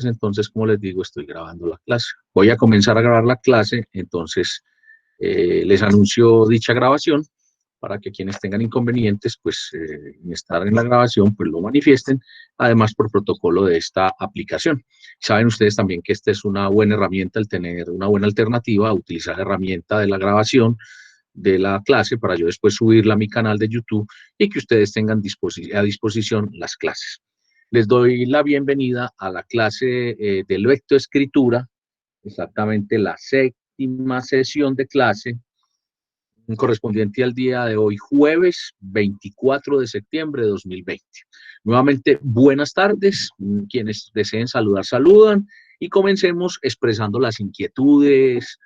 entonces, como les digo, estoy grabando la clase. Voy a comenzar a grabar la clase, entonces les anuncio dicha grabación para que quienes tengan inconvenientes, pues, en estar en la grabación, pues lo manifiesten, además por protocolo de esta aplicación. Saben ustedes también que esta es una buena herramienta, el tener una buena alternativa a utilizar la herramienta de la grabación de la clase para yo después subirla a mi canal de YouTube y que ustedes tengan a disposición las clases. Les doy la bienvenida a la clase de lectoescritura, exactamente la séptima sesión de clase, correspondiente al día de hoy, jueves 24 de septiembre de 2020. Nuevamente, buenas tardes. Quienes deseen saludar, saludan. Y comencemos expresando las inquietudes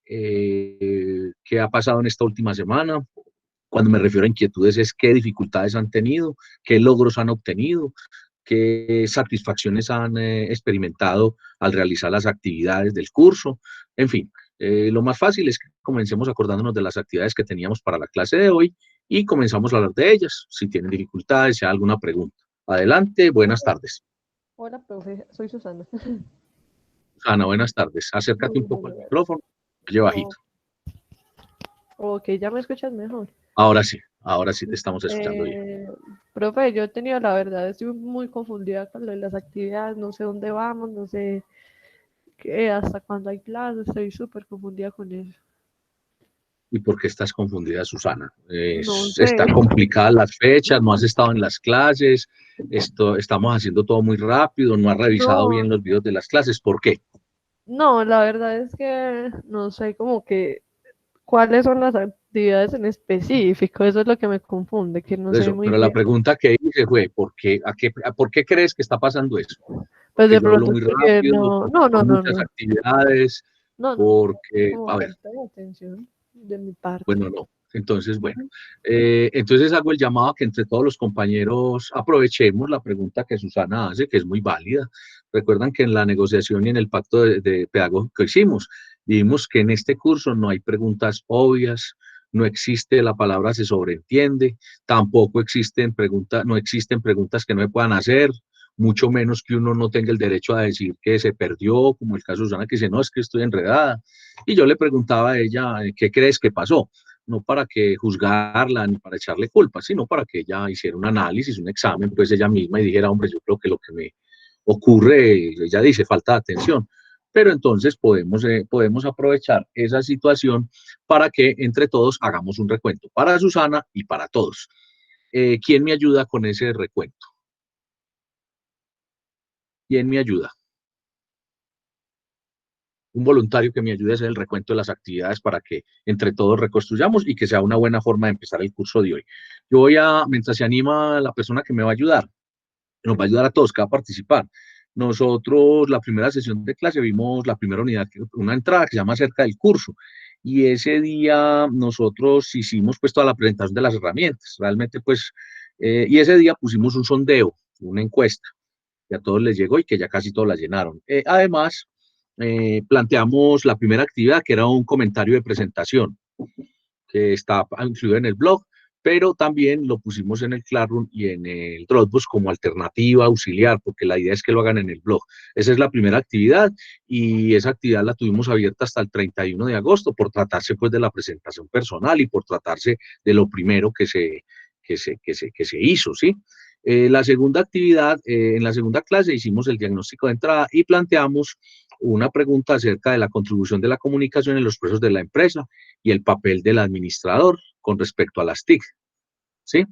que ha pasado en esta última semana. Cuando me refiero a inquietudes es qué dificultades han tenido, qué logros han obtenido, qué satisfacciones han experimentado al realizar las actividades del curso. En fin, lo más fácil es que comencemos acordándonos de las actividades que teníamos para la clase de hoy y comenzamos a hablar de ellas. Si tienen dificultades, si hay alguna pregunta. Adelante, buenas tardes. Hola, profe, soy Susana. Ana, buenas tardes. Acércate un poco al micrófono, oye bajito. Ok, ya me escuchas mejor. Ahora sí te estamos escuchando bien. Profe, yo he tenido la verdad, estoy muy confundida con lo de las actividades, no sé dónde vamos, no sé hasta cuándo hay clases, estoy súper confundida con eso. ¿Y por qué estás confundida, Susana? No sé. Está complicada las fechas, no has estado en las clases, estamos haciendo todo muy rápido, no has revisado No, bien los videos de las clases, ¿por qué? no, la verdad es que no sé como que cuáles son las actividades en específico, eso es lo que me confunde, que no sé Eso, muy pero la bien. pregunta que hice fue, ¿por qué crees que está pasando eso? Pues Porque de yo hablo pronto es muy porque rápido, porque no, son muchas no, actividades, no, no, porque, como a ver, falta de atención de mi parte. bueno, no. Entonces, bueno, entonces hago el llamado a que entre todos los compañeros aprovechemos la pregunta que Susana hace, que es muy válida. Recuerdan que en la negociación y en el pacto de pedagógico que hicimos, vimos que en este curso no hay preguntas obvias, no existe la palabra se sobreentiende, tampoco existen preguntas, no existen preguntas que no me puedan hacer, mucho menos que uno no tenga el derecho a decir que se perdió, como el caso de Susana, que dice, no, es que estoy enredada. Y yo le preguntaba a ella, ¿qué crees que pasó? No para que juzgarla ni para echarle culpa, sino para que ella hiciera un análisis, un examen, pues ella misma y dijera, hombre, yo creo que lo que me ocurre, ella dice, falta de atención. Pero entonces podemos aprovechar esa situación para que entre todos hagamos un recuento, para Susana y para todos. ¿Quién me ayuda con ese recuento? ¿Quién me ayuda? Un voluntario que me ayude a hacer el recuento de las actividades para que entre todos reconstruyamos y que sea una buena forma de empezar el curso de hoy. Yo voy a, mientras se anima la persona que me va a ayudar, nos va a ayudar a todos que va a participar. Nosotros, la primera sesión de clase, vimos la primera unidad, una entrada que se llama acerca del curso. Y ese día nosotros hicimos pues toda la presentación de las herramientas, realmente pues, y ese día pusimos un sondeo, una encuesta, que a todos les llegó y que ya casi todos la llenaron. Además, planteamos la primera actividad, que era un comentario de presentación, que está incluido en el blog, pero también lo pusimos en el Classroom y en el Dropbox como alternativa auxiliar, porque la idea es que lo hagan en el blog. Esa es la primera actividad y esa actividad la tuvimos abierta hasta el 31 de agosto por tratarse pues de la presentación personal y por tratarse de lo primero que se hizo, ¿sí? La segunda actividad, en la segunda clase hicimos el diagnóstico de entrada y planteamos una pregunta acerca de la contribución de la comunicación en los procesos de la empresa y el papel del administrador con respecto a las TIC, ¿sí?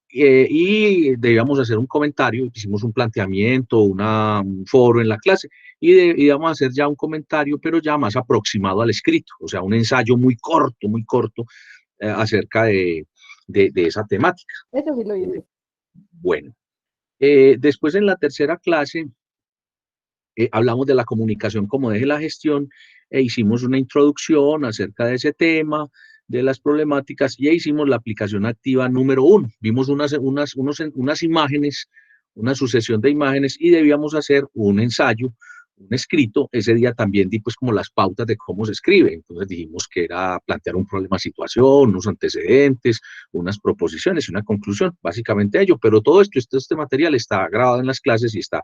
Y debíamos hacer un comentario, hicimos un planteamiento, un foro en la clase, y íbamos a hacer ya un comentario, pero ya más aproximado al escrito, o sea, un ensayo muy corto, acerca de esa temática. Eso sí lo hice. Bueno, después en la tercera clase hablamos de la comunicación como eje de la gestión e hicimos una introducción acerca de ese tema, de las problemáticas, y hicimos la aplicación activa número 1. Vimos unas imágenes, una sucesión de imágenes y debíamos hacer un ensayo un escrito. Ese día también di pues como las pautas de cómo se escribe. Entonces dijimos que era plantear un problema, situación, unos antecedentes, unas proposiciones y una conclusión, básicamente ello. Pero todo esto, este material está grabado en las clases y está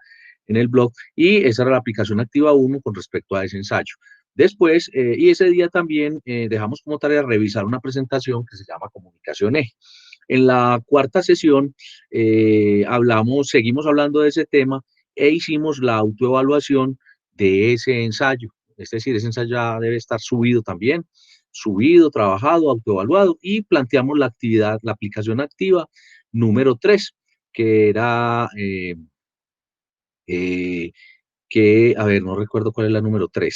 en el blog, y esa era la aplicación activa 1 con respecto a ese ensayo. Después, y ese día también dejamos como tarea revisar una presentación que se llama Comunicación Eje. En la cuarta sesión seguimos hablando de ese tema e hicimos la autoevaluación de ese ensayo. Es decir, ese ensayo ya debe estar subido también, subido, trabajado, autoevaluado, y planteamos la actividad, la aplicación activa número 3, que era eh, a ver, no recuerdo cuál es la número 3.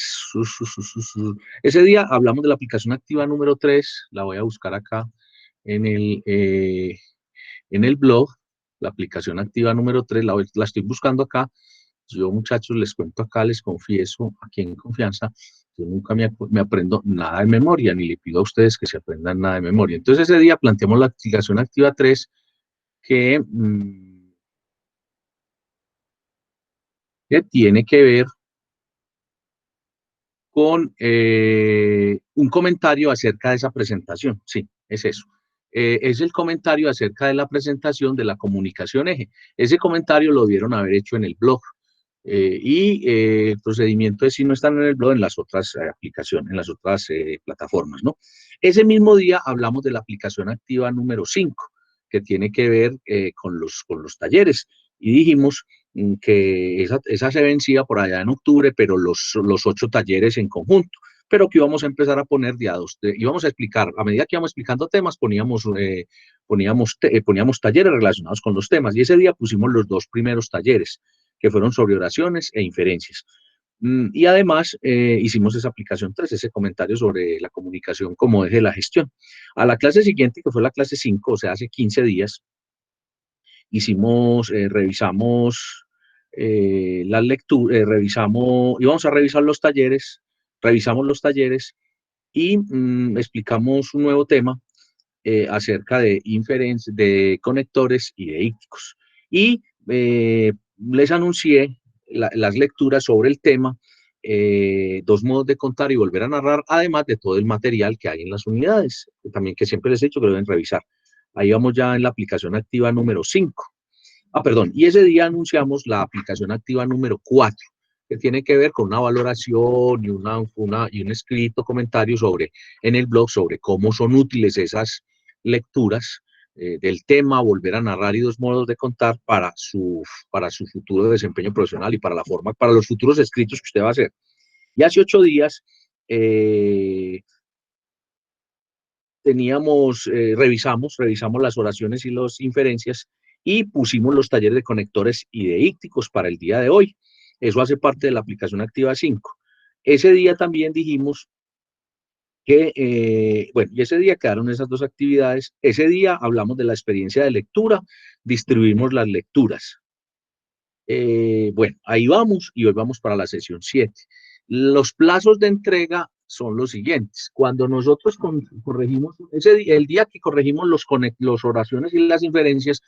Ese día hablamos de la aplicación activa número 3, la voy a buscar acá en en el blog, la aplicación activa número 3, la estoy buscando acá. Yo, muchachos, les cuento acá, les confieso, aquí en confianza, yo nunca me aprendo nada de memoria, ni le pido a ustedes que se aprendan nada de memoria. Entonces, ese día planteamos la aplicación activa 3, que tiene que ver con un comentario acerca de esa presentación. Sí, es eso. Es el comentario acerca de la presentación de la comunicación eje. Ese comentario lo debieron haber hecho en el blog. El procedimiento es si no están en el blog, en las otras aplicaciones, en las otras plataformas, ¿no? Ese mismo día hablamos de la aplicación activa número 5, que tiene que ver con los talleres. Y dijimos que esa se vencía por allá en octubre, pero los 8 talleres en conjunto, pero que íbamos a empezar a poner íbamos a explicar, a medida que íbamos explicando temas, poníamos talleres relacionados con los temas, y ese día pusimos los 2 primeros talleres, que fueron sobre oraciones e inferencias. Y además hicimos esa aplicación 3, ese comentario sobre la comunicación como eje de la gestión. A la clase siguiente, que fue la clase 5, o sea, hace 15 días, revisamos las lecturas, íbamos a revisar los talleres, revisamos los talleres y explicamos un nuevo tema acerca de de conectores y de ícticos. Y les anuncié las lecturas sobre el tema, 2 modos de contar y volver a narrar, además de todo el material que hay en las unidades, también que siempre les he dicho que lo deben revisar. Ahí vamos ya en la aplicación activa número 5. Perdón, y ese día anunciamos la aplicación activa número 4, que tiene que ver con una valoración y, y un escrito comentario en el blog sobre cómo son útiles esas lecturas del tema, volver a narrar y 2 modos de contar para su futuro desempeño profesional y para para los futuros escritos que usted va a hacer. Y hace 8 días revisamos las oraciones y las inferencias y pusimos los talleres de conectores y de ícticos para el día de hoy. Eso hace parte de la aplicación activa 5. Ese día también dijimos bueno, y ese día quedaron esas 2 actividades. Ese día hablamos de la experiencia de lectura, distribuimos las lecturas. Bueno, ahí vamos y hoy vamos para la sesión 7. Los plazos de entrega son los siguientes. Cuando nosotros corregimos, el día que corregimos los oraciones y las inferencias,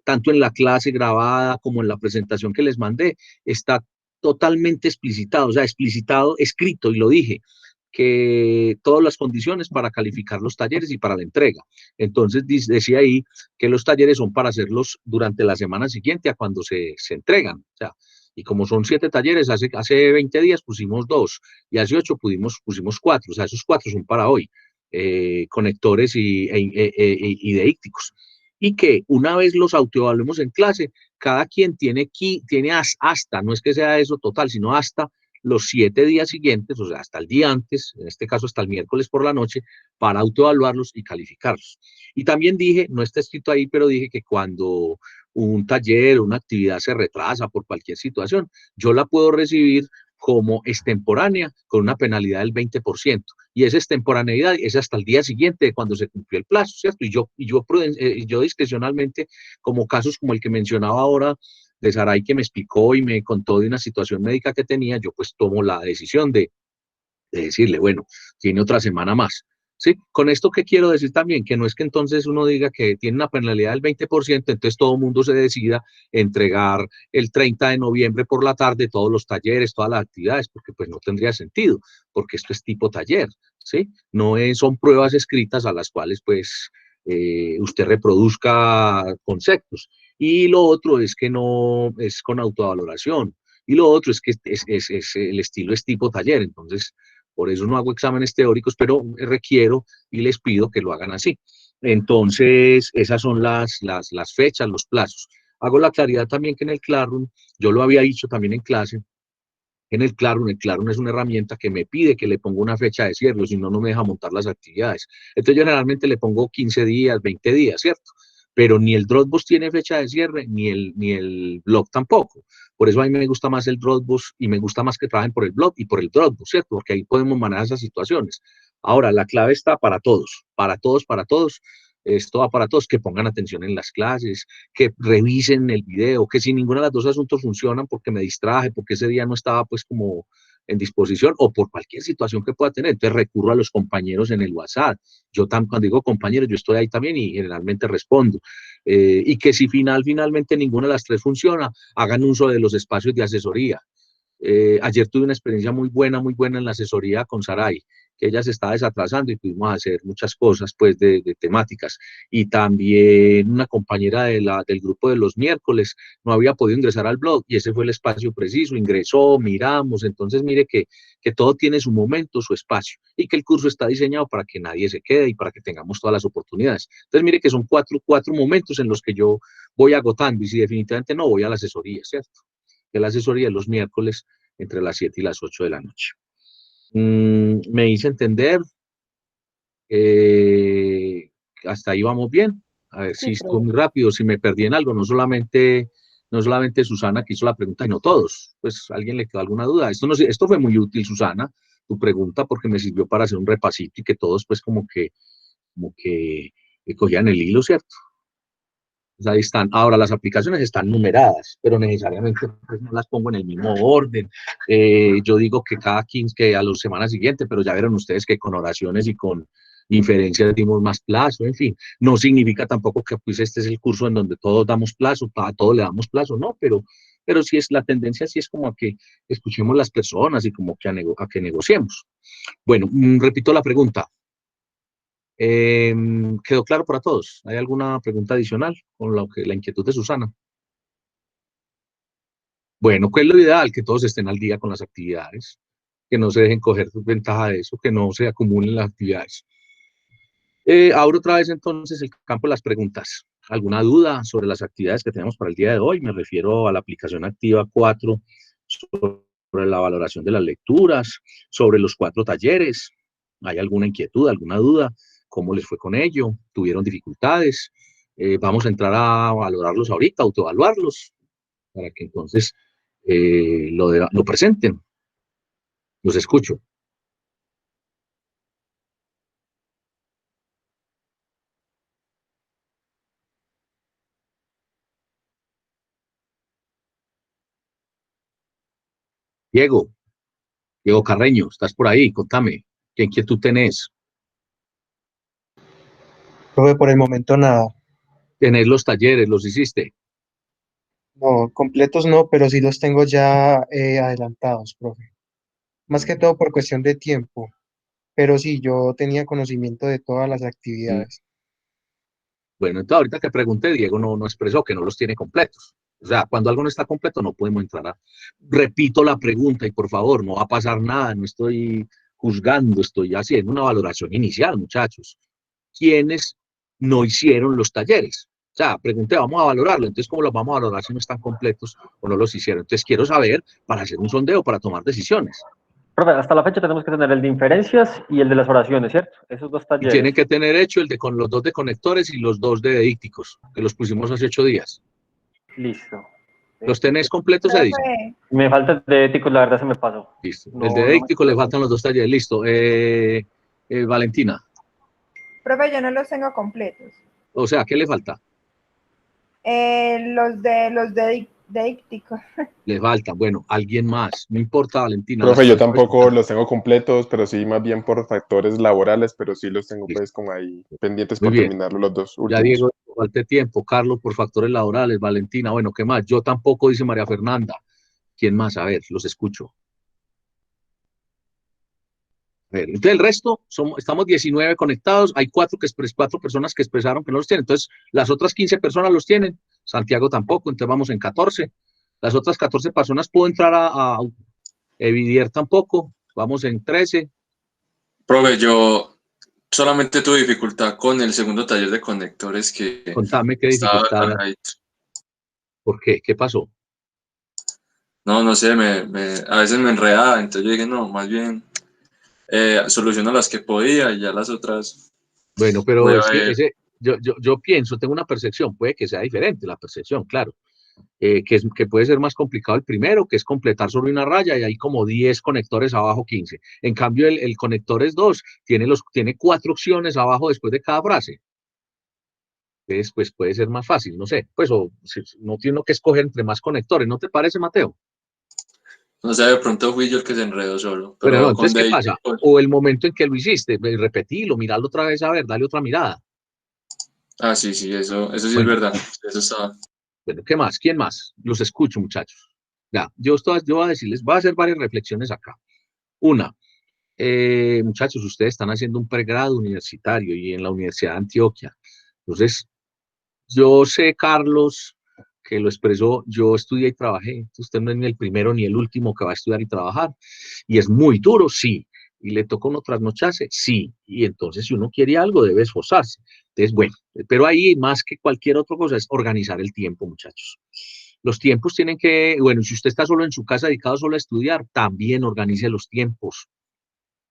tanto en la clase grabada como en la presentación que les mandé, está totalmente explicitado, o sea, explicitado, escrito, y lo dije, que todas las condiciones para calificar los talleres y para la entrega. Entonces decía ahí que los talleres son para hacerlos durante la semana siguiente a cuando se entregan. O sea, y como son 7 talleres, hace 20 días pusimos 2 y hace 8 pusimos 4. O sea, esos 4 son para hoy, conectores y deícticos. Y que una vez los autoevaluemos en clase, cada quien tiene hasta, no es que sea eso total, sino hasta los 7 días siguientes, o sea, hasta el día antes, en este caso hasta el miércoles por la noche, para autoevaluarlos y calificarlos. Y también dije, no está escrito ahí, pero dije que cuando un taller, una actividad se retrasa por cualquier situación, yo la puedo recibir como extemporánea con una penalidad del 20%. Y esa extemporaneidad es hasta el día siguiente cuando se cumplió el plazo, ¿cierto? Yo discrecionalmente, como casos como el que mencionaba ahora, de Saray, que me explicó y me contó de una situación médica que tenía, yo pues tomo la decisión de decirle, bueno, tiene otra semana más. ¿Sí? Con esto, ¿qué quiero decir también? Que no es que entonces uno diga que tiene una penalidad del 20%, entonces todo el mundo se decida entregar el 30 de noviembre por la tarde todos los talleres, todas las actividades, porque pues no tendría sentido, porque esto es tipo taller, ¿sí? No es, son pruebas escritas a las cuales pues usted reproduzca conceptos. Y lo otro es que no es con autovaloración. Y lo otro es que el estilo es tipo taller, entonces por eso no hago exámenes teóricos, pero requiero y les pido que lo hagan así. Entonces, esas son las fechas, los plazos. Hago la claridad también que en el Classroom, yo lo había dicho también en clase, en el Classroom es una herramienta que me pide que le ponga una fecha de cierre, si no, no me deja montar las actividades. Entonces yo generalmente le pongo 15 días, 20 días, ¿cierto? Pero ni el Dropbox tiene fecha de cierre, ni el blog tampoco. Por eso a mí me gusta más el Dropbox y me gusta más que trabajen por el blog y por el Dropbox, ¿cierto? Porque ahí podemos manejar esas situaciones. Ahora, la clave está para todos, para todos, para todos. Esto va para todos, que pongan atención en las clases, que revisen el video, que si ninguno de los dos asuntos funcionan porque me distraje, porque ese día no estaba pues como en disposición o por cualquier situación que pueda tener. Entonces recurro a los compañeros en el WhatsApp. Yo cuando digo compañeros, yo estoy ahí también y generalmente respondo. Y que si finalmente ninguna de las tres funciona, hagan uso de los espacios de asesoría. Ayer tuve una experiencia muy buena en la asesoría con Saray, que ella se estaba desatrasando y pudimos hacer muchas cosas pues de temáticas. Y también una compañera del grupo de los miércoles no había podido ingresar al blog y ese fue el espacio preciso, ingresó, miramos, entonces mire que todo tiene su momento, su espacio y que el curso está diseñado para que nadie se quede y para que tengamos todas las oportunidades. Entonces mire que son cuatro momentos en los que yo voy agotando y si definitivamente no voy a la asesoría, ¿cierto? De la asesoría los miércoles entre las 7 y las 8 de la noche. Me hice entender, eh, hasta ahí vamos bien. A ver Sí, si estuvo profe. muy rápido, si me perdí en algo, no solamente Susana que hizo la pregunta, y no todos, pues a alguien le quedó alguna duda. Esto fue muy útil, Susana, tu pregunta, porque me sirvió para hacer un repasito y que todos pues como que cogían el hilo, ¿cierto? Pues ahí están. Ahora, las aplicaciones están numeradas, pero necesariamente pues, no las pongo en el mismo orden. Yo digo que cada 15, que a las semanas siguientes, pero ya vieron ustedes que con oraciones y con inferencias dimos más plazo, en fin. No significa tampoco que pues este es el curso en donde todos damos plazo, para todos le damos plazo, no, pero sí es la tendencia, sí es como a que escuchemos las personas y como que a que negociemos. Bueno, repito la pregunta. ¿Quedó claro para todos? ¿Hay alguna pregunta adicional con la inquietud de Susana? Bueno, ¿cuál es lo ideal? Que todos estén al día con las actividades, que no se dejen coger ventaja de eso, que no se acumulen las actividades. Abro otra vez entonces el campo de las preguntas. ¿Alguna duda sobre las actividades que tenemos para el día de hoy? Me refiero a la aplicación activa 4, sobre la valoración de las lecturas, sobre los 4 talleres. ¿Hay alguna inquietud, alguna duda? ¿Cómo les fue con ello? ¿Tuvieron dificultades? Vamos a entrar a valorarlos ahorita, autoevaluarlos, para que entonces lo presenten. Los escucho. Diego, Diego Carreño, ¿estás por ahí? Contame, ¿qué inquietud tenés? Profe, por el momento nada. ¿Tenés los talleres? ¿Los hiciste? No, completos no, pero sí los tengo ya adelantados, profe. Más que todo por cuestión de tiempo. Pero sí, yo tenía conocimiento de todas las Mm. actividades. Bueno, entonces ahorita que pregunté, Diego no expresó que no los tiene completos. O sea, cuando algo no está completo, no podemos entrar a... Repito la pregunta y por favor, no va a pasar nada, no estoy juzgando, estoy haciendo una valoración inicial, muchachos. ¿Quiénes no hicieron los talleres? O sea, pregunté, vamos a valorarlo, entonces, ¿cómo los vamos a valorar si no están completos o no los hicieron? Entonces, quiero saber para hacer un sondeo, para tomar decisiones. Profe, hasta la fecha tenemos que tener el de inferencias y el de las oraciones, ¿cierto? Esos dos Y tienen talleres. que tener hecho el de con los 2 de conectores y los 2 de dedícticos, que los pusimos hace 8 días. Listo. ¿Los tenés completos, Edison? Profe, Me falta el de éticos, la verdad se me pasó. Listo. El de No, no me dedíctico le acuerdo. faltan los 2 talleres. Listo. Valentina. profe, yo no los tengo completos. O sea, ¿qué le falta? de íctico. Le falta, bueno, alguien más, no importa, Valentina. Profe, yo las puedes tampoco contar. los tengo completos, pero sí más bien por factores laborales, pero sí los tengo Listo, pues como ahí pendientes muy por bien. terminarlo los dos Ya últimos. Diego, falta tiempo. Carlos, por factores laborales. Valentina, bueno, ¿qué más? Yo tampoco, dice María Fernanda. ¿Quién más? A ver, los escucho. A ver, entonces el resto, estamos 19 conectados, hay 4 personas que expresaron que no los tienen, entonces las otras 15 personas los tienen, Santiago tampoco, entonces vamos en 14. Las otras 14 personas puedo entrar a Evidier tampoco, vamos en 13. Profe, yo solamente tuve dificultad con el segundo taller de conectores que Contame qué estaba dificultad, cargadito. ¿por qué? ¿Qué pasó? No sé, a veces me enredaba, entonces yo dije, no, más bien soluciono las que podía y ya las otras Bueno, voy pero a es que ver. yo pienso, tengo una percepción, puede que sea diferente la percepción, claro. Que puede ser más complicado el primero, que es completar sobre una raya y hay como 10 conectores abajo, 15. En cambio, el conector es 2, tiene 4 opciones abajo después de cada frase. Entonces, pues puede ser más fácil, no sé, pues o si, no tiene uno que escoger entre más conectores, ¿no te parece, Mateo? No sé, de pronto fui yo el que se enredó solo, Bueno, no, pero con entonces, ¿qué David, pasa? pues, O el momento en que lo hiciste, repetilo, miralo otra vez, a ver, dale otra mirada. sí, eso sí es Bueno, verdad, eso estaba. bueno, ¿qué más? ¿Quién más? Los escucho, muchachos. Ya, yo voy a decirles, voy a hacer varias reflexiones acá. Una, muchachos, ustedes están haciendo un pregrado universitario y en la Universidad de Antioquia. Entonces, yo sé, Carlos, que lo expresó, yo estudié y trabajé. Usted no es ni el primero ni el último que va a estudiar y trabajar. Y es muy duro, sí. Y le tocó uno trasnocharse, sí. Y entonces, si uno quiere algo, debe esforzarse. Entonces, bueno, pero ahí más que cualquier otra cosa es organizar el tiempo, muchachos. Los tiempos tienen que, bueno, si usted está solo en su casa dedicado solo a estudiar, también organice los tiempos.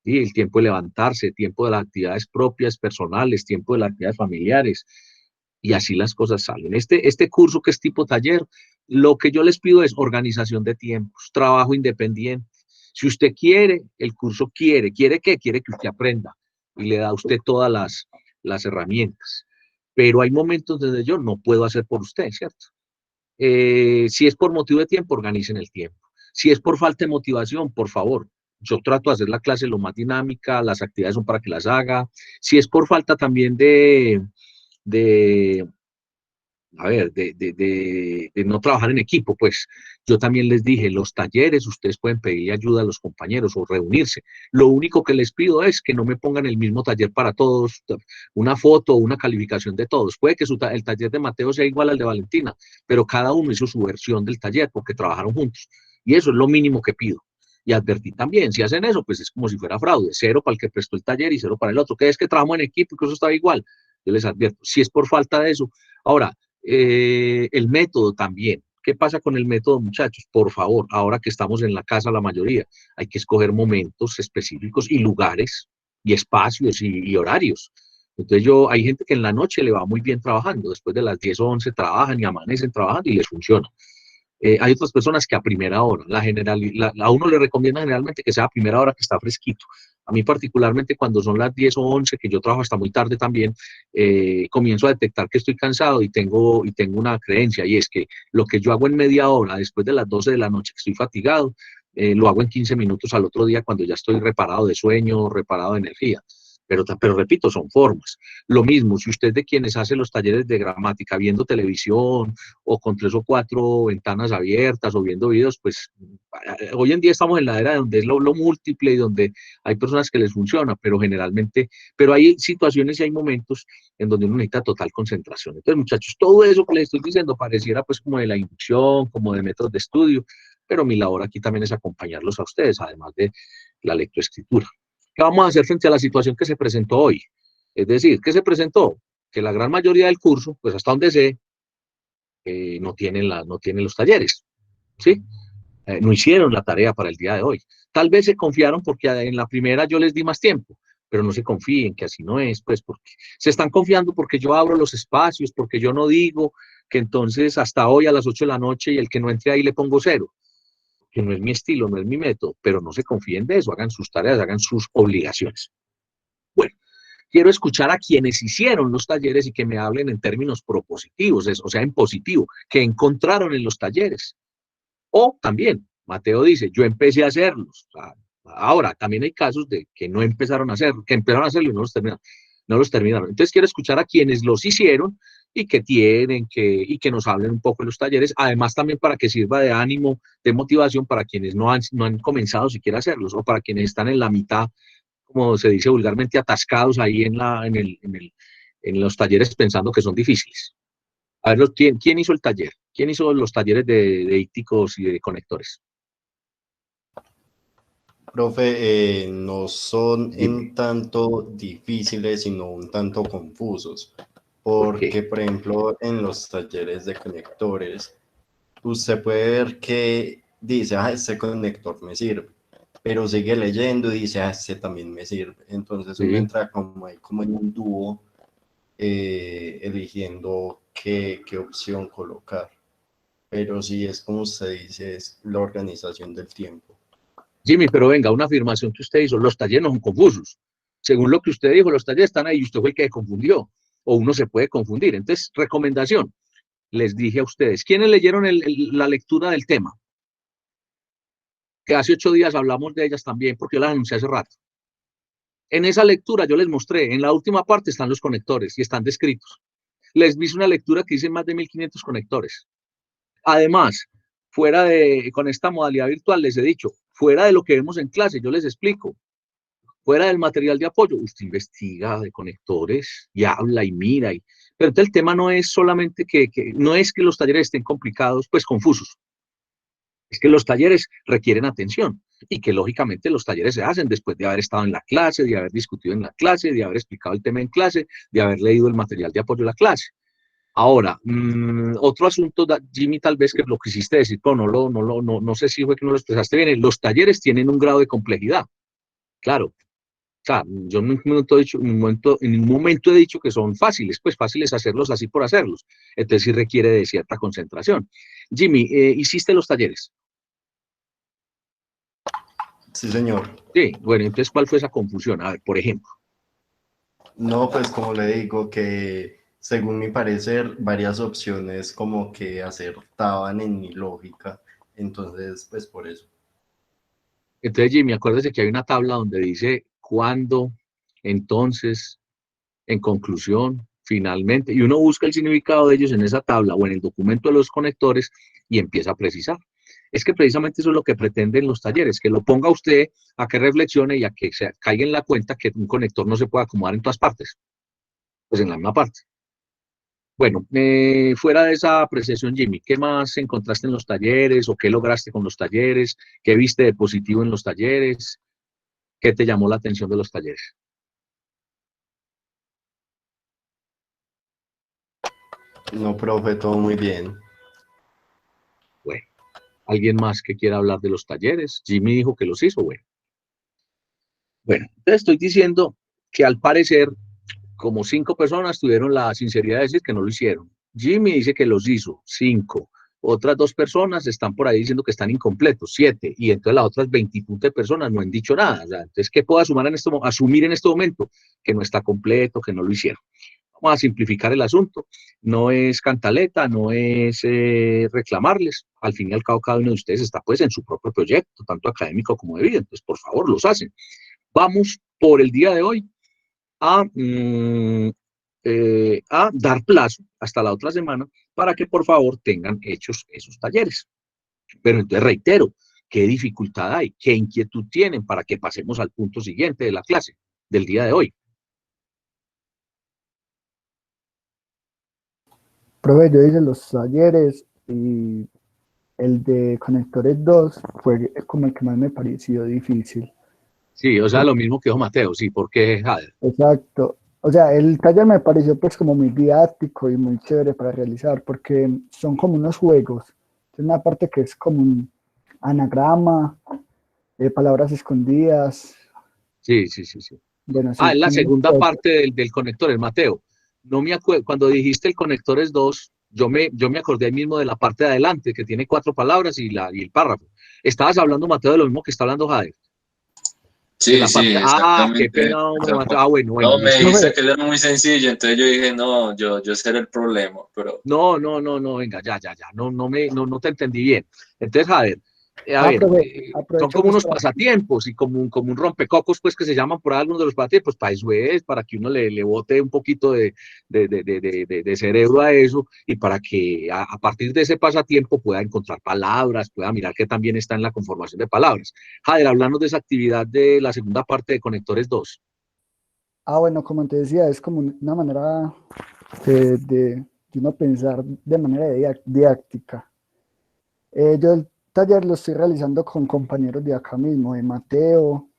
¿Sí? El tiempo de levantarse, tiempo de las actividades propias, personales, tiempo de las actividades familiares, y así las cosas salen. Este curso que es tipo taller, lo que yo les pido es organización de tiempos, trabajo independiente. Si usted quiere, el curso ¿quiere qué? Quiere que usted aprenda y le da a usted todas las herramientas. Pero hay momentos donde yo no puedo hacer por usted, ¿cierto? Si es por motivo de tiempo, organicen el tiempo. Si es por falta de motivación, por favor, yo trato de hacer la clase lo más dinámica, las actividades son para que las haga. Si es por falta también de a ver, de no trabajar en equipo, pues yo también les dije, los talleres, ustedes pueden pedirle ayuda a los compañeros o reunirse. Lo único que les pido es que no me pongan el mismo taller para todos, una foto o una calificación de todos. Puede que el taller de Mateo sea igual al de Valentina, pero cada uno hizo su versión del taller porque trabajaron juntos. Y eso es lo mínimo que pido. Y advertí también, si hacen eso, pues es como si fuera fraude, 0 para el que prestó el taller y 0 para el otro, que es que trabajamos en equipo y que eso estaba igual. Yo les advierto, si es por falta de eso. Ahora, el método también. ¿Qué pasa con el método, muchachos? Por favor, ahora que estamos en la casa la mayoría, hay que escoger momentos específicos y lugares y espacios y horarios. Entonces hay gente que en la noche le va muy bien trabajando, después de las 10 o 11 trabajan y amanecen trabajando y les funciona. Hay otras personas que a primera hora, a uno le recomienda generalmente que sea a primera hora que está fresquito. A mí particularmente cuando son las 10 o 11, que yo trabajo hasta muy tarde también, comienzo a detectar que estoy cansado y tengo una creencia, y es que lo que yo hago en media hora, después de las 12 de la noche que estoy fatigado, lo hago en 15 minutos al otro día cuando ya estoy reparado de sueño, reparado de energía. Pero repito, son formas. Lo mismo, si usted de quienes hace los talleres de gramática viendo televisión o con 3 o 4 ventanas abiertas o viendo videos, pues hoy en día estamos en la era donde es lo múltiple y donde hay personas que les funciona, pero hay situaciones y hay momentos en donde uno necesita total concentración. Entonces, muchachos, todo eso que les estoy diciendo pareciera pues como de la inducción, como de métodos de estudio, pero mi labor aquí también es acompañarlos a ustedes, además de la lectoescritura. ¿Qué vamos a hacer frente a la situación que se presentó hoy? Es decir, ¿qué se presentó? Que la gran mayoría del curso, pues hasta donde sé, no tienen los talleres, ¿sí? No hicieron la tarea para el día de hoy. Tal vez se confiaron porque en la primera yo les di más tiempo, pero no se confíen que así no es, pues porque se están confiando porque yo abro los espacios, porque yo no digo que entonces hasta hoy a las 8 de la noche y el que no entre ahí le pongo 0, que no es mi estilo, no es mi método, pero no se confíen de eso, hagan sus tareas, hagan sus obligaciones. Bueno, quiero escuchar a quienes hicieron los talleres y que me hablen en términos propositivos, o sea, en positivo, que encontraron en los talleres. O también, Mateo dice, yo empecé a hacerlos. O sea, ahora, también hay casos de que no empezaron a hacerlo, que empezaron a hacerlo y no los terminaron. Entonces quiero escuchar a quienes los hicieron y que tienen y que nos hablen un poco de los talleres, además también para que sirva de ánimo, de motivación para quienes no han comenzado siquiera a hacerlos, o para quienes están en la mitad, como se dice vulgarmente, atascados ahí en los talleres pensando que son difíciles. A ver, ¿quién hizo el taller? ¿Quién hizo los talleres de ícticos y de conectores? Profe, no son Dime. en tanto difíciles, sino un tanto confusos, ¿Por qué? porque, por ejemplo, en los talleres de conectores, usted puede ver que dice, este conector me sirve, pero sigue leyendo y dice, este también me sirve. Entonces uno Sí. entra como en un dúo, eligiendo qué opción colocar. Pero sí, es como usted dice, es la organización del tiempo. Jimmy, pero venga, una afirmación que usted hizo, los talleres no son confusos. Según lo que usted dijo, los talleres están ahí y usted fue el que confundió, o uno se puede confundir. Entonces, recomendación, les dije a ustedes, ¿quiénes leyeron la lectura del tema? Que hace 8 días hablamos de ellas también, porque yo las anuncié hace rato. En esa lectura yo les mostré, en la última parte están los conectores y están descritos. Les hice una lectura que dice más de 1500 conectores. Además, con esta modalidad virtual, les he dicho, fuera de lo que vemos en clase, yo les explico, fuera del material de apoyo, usted investiga de conectores y habla y mira. Pero entonces el tema no es solamente no es que los talleres estén complicados, pues confusos. Es que los talleres requieren atención y que lógicamente los talleres se hacen después de haber estado en la clase, de haber discutido en la clase, de haber explicado el tema en clase, de haber leído el material de apoyo de la clase. Ahora, otro asunto, Jimmy, tal vez que lo quisiste decir, pero no sé si fue que no lo expresaste bien. Los talleres tienen un grado de complejidad. Claro, o sea, yo en ningún momento he dicho que son fáciles, pues fáciles hacerlos así por hacerlos. Entonces sí requiere de cierta concentración. Jimmy, ¿hiciste los talleres? Sí, señor. Sí, bueno, entonces, ¿cuál fue esa confusión? A ver, por ejemplo. No, pues como le digo, que según mi parecer, varias opciones como que acertaban en mi lógica. Entonces, pues por eso. Entonces, Jimmy, acuérdese que hay una tabla donde dice cuándo, entonces, en conclusión, finalmente, y uno busca el significado de ellos en esa tabla o en el documento de los conectores y empieza a precisar. Es que precisamente eso es lo que pretenden los talleres, que lo ponga usted a que reflexione y a que se caiga en la cuenta que un conector no se puede acomodar en todas partes, pues en la misma parte. Bueno, fuera de esa apreciación, Jimmy, ¿qué más encontraste en los talleres o qué lograste con los talleres? ¿Qué viste de positivo en los talleres? ¿Qué te llamó la atención de los talleres? No, profe, todo muy bien. Bueno, ¿alguien más que quiera hablar de los talleres? Jimmy dijo que los hizo, bueno. Bueno, te estoy diciendo que al parecer, como 5 personas tuvieron la sinceridad de decir que no lo hicieron. Jimmy dice que los hizo, 5. Otras 2 personas están por ahí diciendo que están incompletos, 7. Y entonces las otras 20 personas no han dicho nada. O sea, entonces, ¿qué puedo asumir en este momento? Que no está completo, que no lo hicieron. Vamos a simplificar el asunto. No es cantaleta, no es reclamarles. Al fin y al cabo, cada uno de ustedes está pues en su propio proyecto, tanto académico como de vida. Entonces, por favor, los hacen. Vamos por el día de hoy a dar plazo hasta la otra semana para que por favor tengan hechos esos talleres. Pero entonces reitero, ¿qué dificultad hay? ¿Qué inquietud tienen para que pasemos al punto siguiente de la clase del día de hoy? Profe, yo hice los talleres y el de conectores 2 fue como el que más me pareció difícil. Sí, o sea, lo mismo que dijo Mateo, sí, porque Jader. Exacto. O sea, el taller me pareció pues como muy didáctico y muy chévere para realizar porque son como unos juegos. Es una parte que es como un anagrama, palabras escondidas. Sí. Bueno, sí, Es la segunda juegos. parte del conector, el Mateo. No me acuerdo, cuando dijiste el conector es 2, yo me acordé mismo de la parte de adelante, que tiene 4 palabras y el párrafo. Estabas hablando, Mateo, de lo mismo que está hablando Jader. Sí, la sí, parte, qué exactamente. pena, hombre, Esa Mateo. fue. Bueno, No, me listo. dijiste que era muy sencillo, entonces yo dije, no, yo seré el problema, pero No, venga, ya, no te entendí bien. Entonces, son Aprovecho como pues unos para... pasatiempos y como un rompecocos, pues que se llaman por ahí algunos de los pasatiempos, para eso es, para que uno le bote un poquito de cerebro a eso y para que a partir de ese pasatiempo pueda encontrar palabras, pueda mirar que también está en la conformación de palabras. Jader, hablando de esa actividad de la segunda parte de Conectores 2. Bueno, como te decía, es como una manera de uno pensar de manera didáctica. Yo el taller lo estoy realizando con compañeros de acá mismo, de Mateo,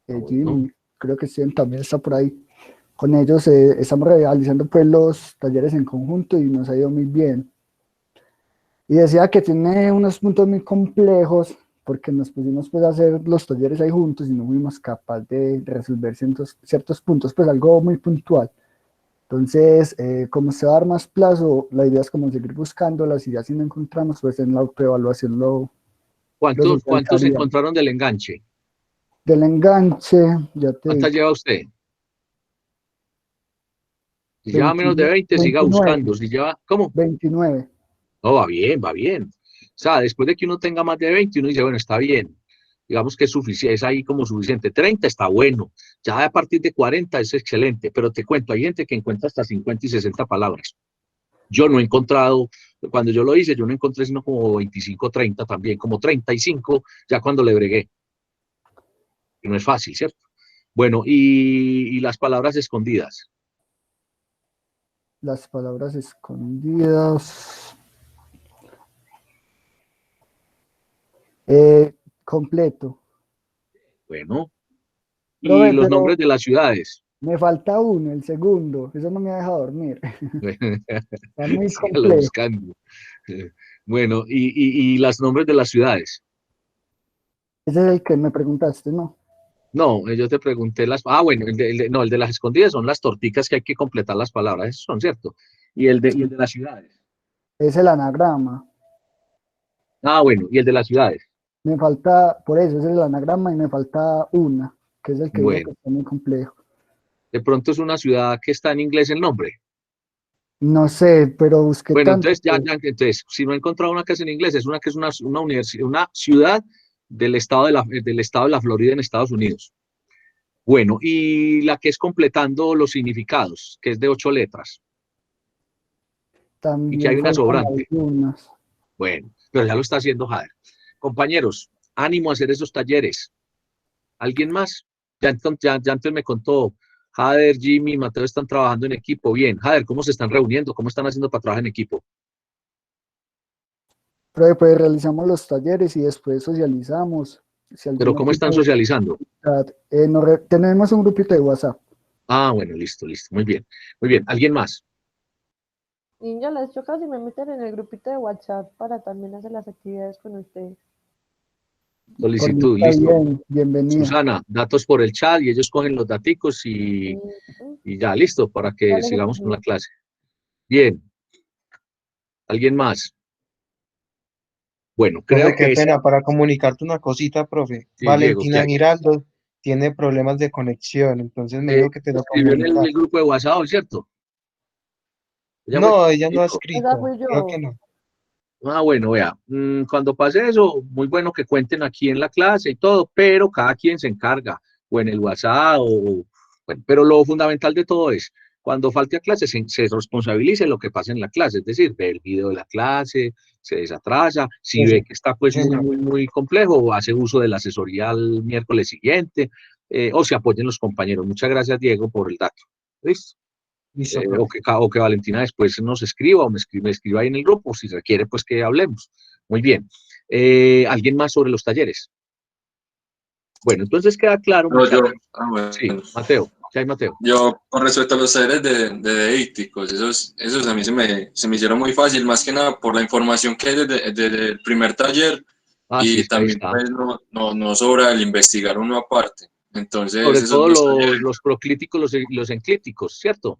Bueno. Jimmy, creo que Steven también está por ahí. Con ellos estamos realizando pues los talleres en conjunto y nos ha ido muy bien. Y decía que tiene unos puntos muy complejos porque nos pusimos pues a hacer los talleres ahí juntos y no fuimos capaces de resolver ciertos puntos, pues algo muy puntual. Entonces, como se va a dar más plazo, la idea es como seguir buscándolas y ya si no encontramos, pues en la autoevaluación lo ¿Cuántos socializaríamos. encontraron del enganche? Del enganche, ya te ¿Cuántas digo, lleva usted? Si lleva menos de 29, 20, siga 29, buscando. Si lleva, ¿cómo? 29. No, va bien, va bien. O sea, después de que uno tenga más de 20, uno dice, bueno, está bien. Digamos que es suficiente, es ahí como suficiente. 30 está bueno. Ya a partir de 40 es excelente. Pero te cuento, hay gente que encuentra hasta 50 y 60 palabras. Yo no he encontrado, cuando yo lo hice, yo no encontré sino como 25, 30 también, como 35, ya cuando le bregué. Y no es fácil, ¿cierto? Bueno, y las palabras escondidas. Las palabras escondidas. Completo. Bueno, y Profe, los nombres pero de las ciudades. me falta uno, el segundo. Eso no me deja dormir. Está muy Sígalo complejo. buscando. Bueno, y los nombres de las ciudades. Ese es el que me preguntaste, ¿no? No, yo te pregunté las. Bueno, no, el de las escondidas son las torticas que hay que completar las palabras, esos son cierto. Y el de las ciudades. Es el anagrama. Bueno, y el de las ciudades. Me falta, por eso, ese es el anagrama y me falta una, que es el que digo que Bueno, está muy complejo. de pronto es una ciudad que está en inglés el nombre. No sé, pero busqué Bueno, tanto entonces, entonces, si no he encontrado una que es en inglés, es una que es una universidad, una ciudad del estado de la Florida en Estados Unidos. Bueno, y la que es completando los significados, que es de 8 letras, y que también hay una faltan sobrante. algunas. Bueno, pero ya lo está haciendo Jader. Compañeros, ánimo a hacer esos talleres. ¿Alguien más? Ya antes me contó, Jader, Jimmy, Mateo están trabajando en equipo. Bien, Jader, ¿cómo se están reuniendo? ¿Cómo están haciendo para trabajar en equipo? Pero después realizamos los talleres y después socializamos. Si Pero alguno ¿cómo están tiene socializando? tenemos un grupito de WhatsApp. Bueno, listo, muy bien, muy bien. ¿Alguien más? Ninja, les choca si me meten en el grupito de WhatsApp para también hacer las actividades con ustedes. Por mí Solicitud, está listo. bien, bienvenida. Susana, datos por el chat y ellos cogen los daticos y ya, listo, para Ya que les sigamos con escribí. la clase. Bien, ¿alguien más? Bueno, Profe, creo qué que es, pena, para comunicarte una cosita, profe. sí, Diego, ¿qué Valentina hay? Giraldo tiene problemas de conexión, entonces me dijo que te lo Escribió en el comunicara. grupo de WhatsApp, ¿cierto? Ella fue, No, ella no ha dijo, Esa escrito, fui creo yo. que no. Bueno, vea, cuando pase eso, muy bueno que cuenten aquí en la clase y todo, pero cada quien se encarga, o en el WhatsApp, bueno, pero lo fundamental de todo es, cuando falte a clase, se responsabilice lo que pasa en la clase, es decir, ve el video de la clase, se desatrasa, si ve Sí, que está pues muy, señor. muy, muy complejo, hace uso de la asesoría el miércoles siguiente, o se apoyen los compañeros. Muchas gracias, Diego, por el dato. ¿Listo? Listo, O profe. que Valentina después nos escriba o me escriba ahí en el grupo, si requiere, pues que hablemos. Muy bien. ¿Alguien más sobre los talleres? Bueno, entonces queda claro, no, muchachos. bueno. Sí, Mateo, ¿qué hay, Mateo? Yo, con respecto a los talleres de deícticos, esos a mí se me hicieron muy fácil, más que nada por la información que hay desde el primer taller Sí, y es que ahí también está. pues no sobra el investigar uno aparte. Entonces, Sobre esos todo dos talleres, los proclíticos, los enclíticos, ¿cierto?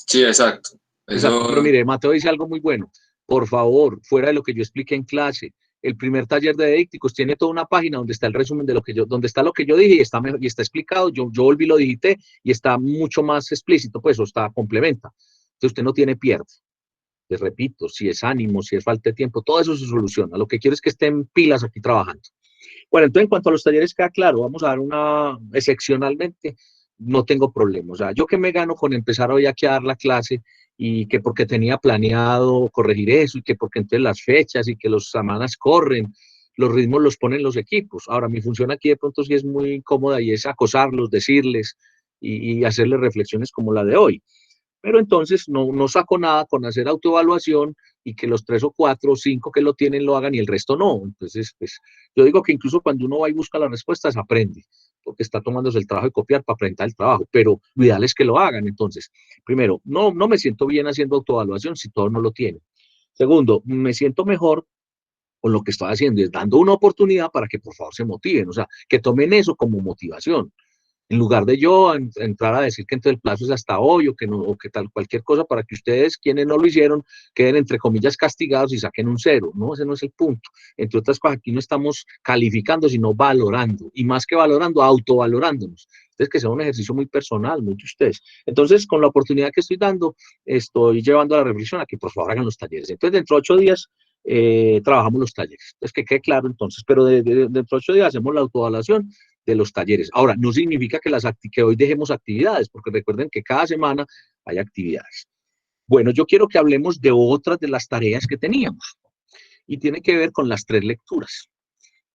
sí, exacto. Exacto, pero Eso, mire, Mateo dice algo muy bueno. Por favor, fuera de lo que yo expliqué en clase, el primer taller de dícticos tiene toda una página donde está el resumen de lo que yo, donde está lo que yo dije y está explicado. Yo volví, lo digité y está mucho más explícito, pues, o está complementa. Entonces usted no tiene pierde. Les repito, si es ánimo, si es falta de tiempo, todo eso se soluciona. Lo que quiero es que estén pilas aquí trabajando. Bueno, entonces en cuanto a los talleres queda claro, vamos a dar una excepcionalmente, no tengo problema. O sea, yo que me gano con empezar hoy aquí a dar la clase y que porque tenía planeado corregir eso y que porque entonces las fechas y que las semanas corren, los ritmos los ponen los equipos. Ahora, mi función aquí de pronto sí es muy cómoda y es acosarlos, decirles y hacerles reflexiones como la de hoy. Pero entonces no saco nada con hacer autoevaluación y que los 3 o 4 o 5 que lo tienen lo hagan y el resto no. Entonces, pues, yo digo que incluso cuando uno va y busca las respuestas, aprende, porque está tomándose el trabajo de copiar para aprender el trabajo, pero lo ideal es que lo hagan. Entonces, primero, no me siento bien haciendo autoevaluación si todos no lo tienen. Segundo, me siento mejor con lo que estoy haciendo y es dando una oportunidad para que por favor se motiven, o sea, que tomen eso como motivación. En lugar de yo entrar a decir que entonces el plazo es hasta hoy o que, no, o que tal cualquier cosa para que ustedes, quienes no lo hicieron, queden entre comillas castigados y saquen un 0. No, ese no es el punto. Entre otras cosas, aquí no estamos calificando, sino valorando. Y más que valorando, autovalorándonos. Entonces, que sea un ejercicio muy personal, muy de ustedes. Entonces, con la oportunidad que estoy dando, estoy llevando a la reflexión a que por favor hagan los talleres. Entonces, dentro de 8 días trabajamos los talleres. Entonces, que quede claro entonces, pero dentro de 8 días hacemos la autoevaluación de los talleres. Ahora, no significa que hoy dejemos actividades, porque recuerden que cada semana hay actividades. Bueno, yo quiero que hablemos de otras de las tareas que teníamos, y tiene que ver con las 3 lecturas.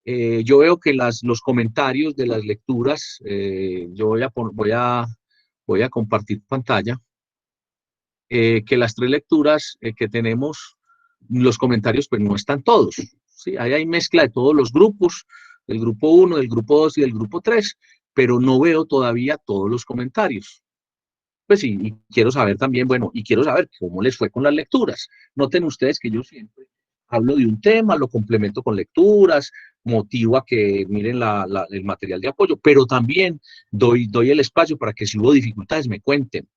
Yo veo que los comentarios de las lecturas, yo voy a compartir pantalla, que las 3 lecturas que tenemos, los comentarios pues no están todos, ¿sí? Ahí hay mezcla de todos los grupos, del grupo 1, del grupo 2 y del grupo 3, pero no veo todavía todos los comentarios. Pues sí, y quiero saber también, bueno, y quiero saber cómo les fue con las lecturas. Noten ustedes que yo siempre hablo de un tema, lo complemento con lecturas, motivo a que miren el material de apoyo, pero también doy el espacio para que si hubo dificultades me cuenten,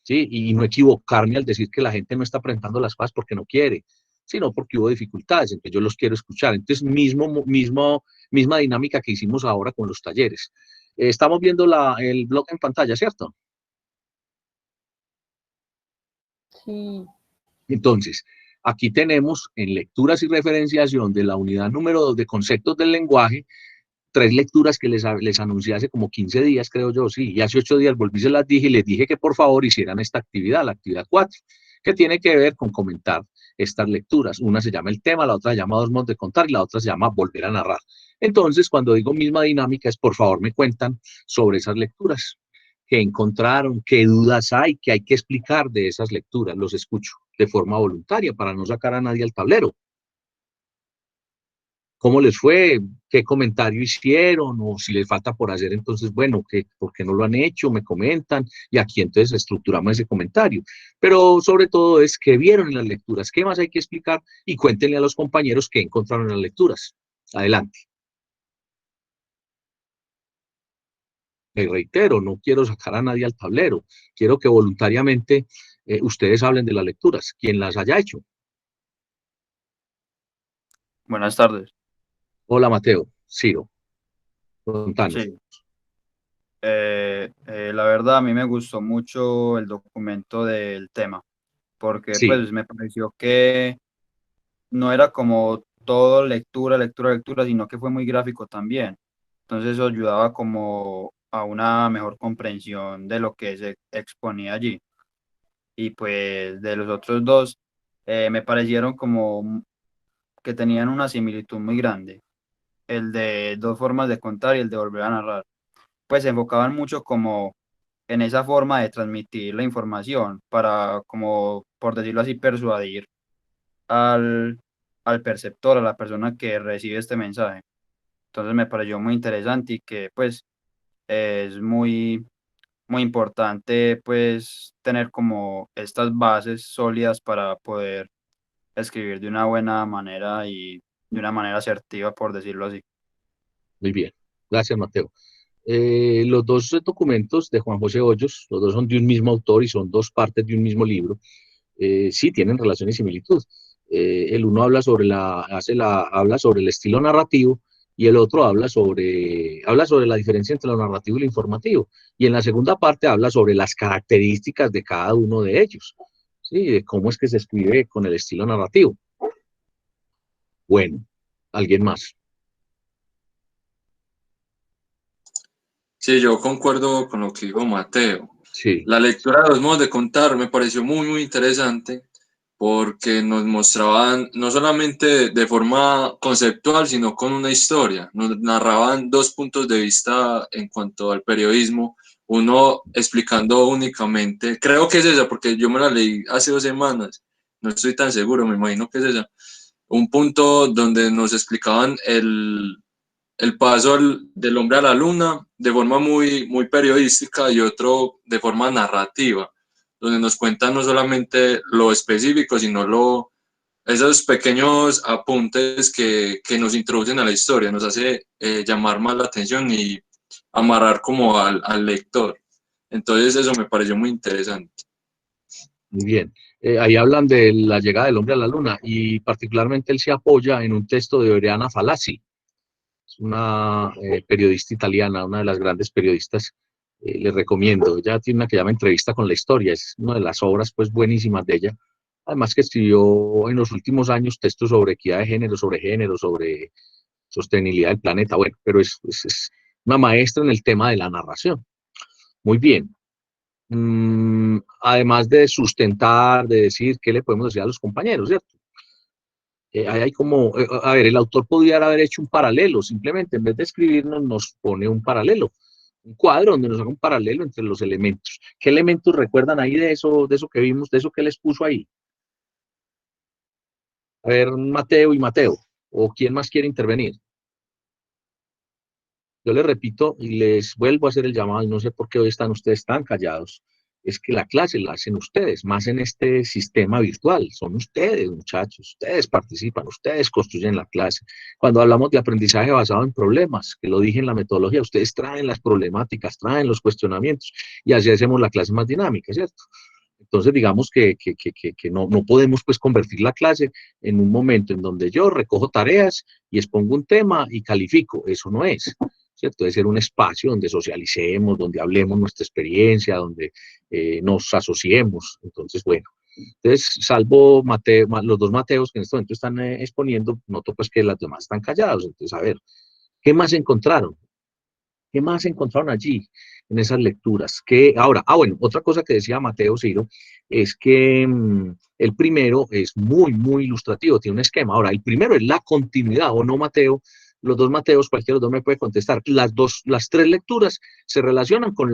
¿sí? Y no equivocarme al decir que la gente no está presentando las cosas porque no quiere, sino porque hubo dificultades, entonces yo los quiero escuchar. Entonces, misma dinámica que hicimos ahora con los talleres. Estamos viendo el blog en pantalla, ¿cierto? Sí. Entonces, aquí tenemos en lecturas y referenciación de la unidad número 2 de conceptos del lenguaje, 3 lecturas que les anuncié hace como 15 días, creo yo, sí, y hace 8 días volví, se las dije y les dije que por favor hicieran esta actividad, la actividad 4, que tiene que ver con comentar estas lecturas. Una se llama el tema, la otra se llama dos modos de contar y la otra se llama volver a narrar. Entonces, cuando digo misma dinámica, es por favor me cuentan sobre esas lecturas, qué encontraron, qué dudas hay, qué hay que explicar de esas lecturas. Los escucho de forma voluntaria para no sacar a nadie al tablero. ¿Cómo les fue? ¿Qué comentario hicieron? O si les falta por hacer, entonces, bueno, ¿por qué no lo han hecho? Me comentan y aquí entonces estructuramos ese comentario. Pero sobre todo es qué vieron en las lecturas, qué más hay que explicar y cuéntenle a los compañeros qué encontraron en las lecturas. Adelante. Me reitero, no quiero sacar a nadie al tablero. Quiero que voluntariamente ustedes hablen de las lecturas, quien las haya hecho. Buenas tardes. Hola, Mateo. Ciro. Contanos. Sí. La verdad, a mí me gustó mucho el documento del tema, porque Sí. pues me pareció que no era como todo lectura, lectura, lectura, sino que fue muy gráfico también. Entonces eso ayudaba como a una mejor comprensión de lo que se exponía allí. Y pues de los otros dos, me parecieron como que tenían una similitud muy grande. El de dos formas de contar y el de volver a narrar. Pues se enfocaban mucho como en esa forma de transmitir la información para, como por decirlo así, persuadir al, al perceptor, a la persona que recibe este mensaje. Entonces me pareció muy interesante y que pues es muy importante pues tener como estas bases sólidas para poder escribir de una buena manera y de una manera asertiva, por decirlo así. Muy bien. Gracias, Mateo. Los dos documentos de Juan José Hoyos, los dos son de un mismo autor y son dos partes de un mismo libro. Sí tienen relación y similitud. El uno habla sobre habla sobre el estilo narrativo y el otro habla sobre la diferencia entre lo narrativo y lo informativo. Y en la segunda parte habla sobre las características de cada uno de ellos, ¿sí? De cómo es que se escribe con el estilo narrativo. Bueno, ¿alguien más? Sí, yo concuerdo con lo que dijo Mateo. Sí. La lectura de los modos de contar me pareció muy, muy interesante porque nos mostraban no solamente de forma conceptual, sino con una historia. Nos narraban dos puntos de vista en cuanto al periodismo, uno explicando únicamente, creo que es esa, porque yo me la leí hace 2 semanas, no estoy tan seguro, me imagino que es esa, un punto donde nos explicaban el paso del hombre a la luna de forma muy, muy periodística y otro de forma narrativa, donde nos cuentan no solamente lo específico, sino esos pequeños apuntes que nos introducen a la historia, nos hace llamar más la atención y amarrar como al lector. Entonces eso me pareció muy interesante. Muy bien. Ahí hablan de la llegada del hombre a la luna y particularmente él se apoya en un texto de Oriana Fallaci. Es una periodista italiana, una de las grandes periodistas. Les recomiendo. Ella tiene una que llama Entrevista con la Historia. Es una de las obras pues buenísimas de ella. Además que escribió en los últimos años textos sobre equidad de género, sobre sostenibilidad del planeta. Bueno, pero es una maestra en el tema de la narración. Muy bien. Además de sustentar, de decir qué le podemos decir a los compañeros, ¿cierto? Ahí hay como, a ver, el autor podría haber hecho un paralelo, simplemente en vez de escribirnos nos pone un paralelo, un cuadro donde nos haga un paralelo entre los elementos. ¿Qué elementos recuerdan ahí de eso que vimos, de eso que les puso ahí? A ver, Mateo y Mateo, o quién más quiere intervenir. Yo les repito y les vuelvo a hacer el llamado, y no sé por qué hoy están ustedes tan callados, es que la clase la hacen ustedes, más en este sistema virtual, son ustedes, muchachos, ustedes participan, ustedes construyen la clase. Cuando hablamos de aprendizaje basado en problemas, que lo dije en la metodología, ustedes traen las problemáticas, traen los cuestionamientos, y así hacemos la clase más dinámica, ¿cierto? Entonces, digamos que no podemos pues convertir la clase en un momento en donde yo recojo tareas y expongo un tema y califico. Eso no es, ¿cierto? Debe ser un espacio donde socialicemos, donde hablemos nuestra experiencia, donde nos asociemos. Entonces, bueno, entonces, salvo Mateo, los dos Mateos que en este momento están exponiendo, noto pues que las demás están callados. Entonces, a ver, ¿qué más encontraron? ¿Qué más encontraron allí en esas lecturas? Ahora, bueno, otra cosa que decía Mateo Ciro es que el primero es muy, muy ilustrativo, tiene un esquema. Ahora, el primero es la continuidad, ¿o no, Mateo? Los dos Mateos, cualquiera de los dos me puede contestar. Las tres lecturas se relacionan con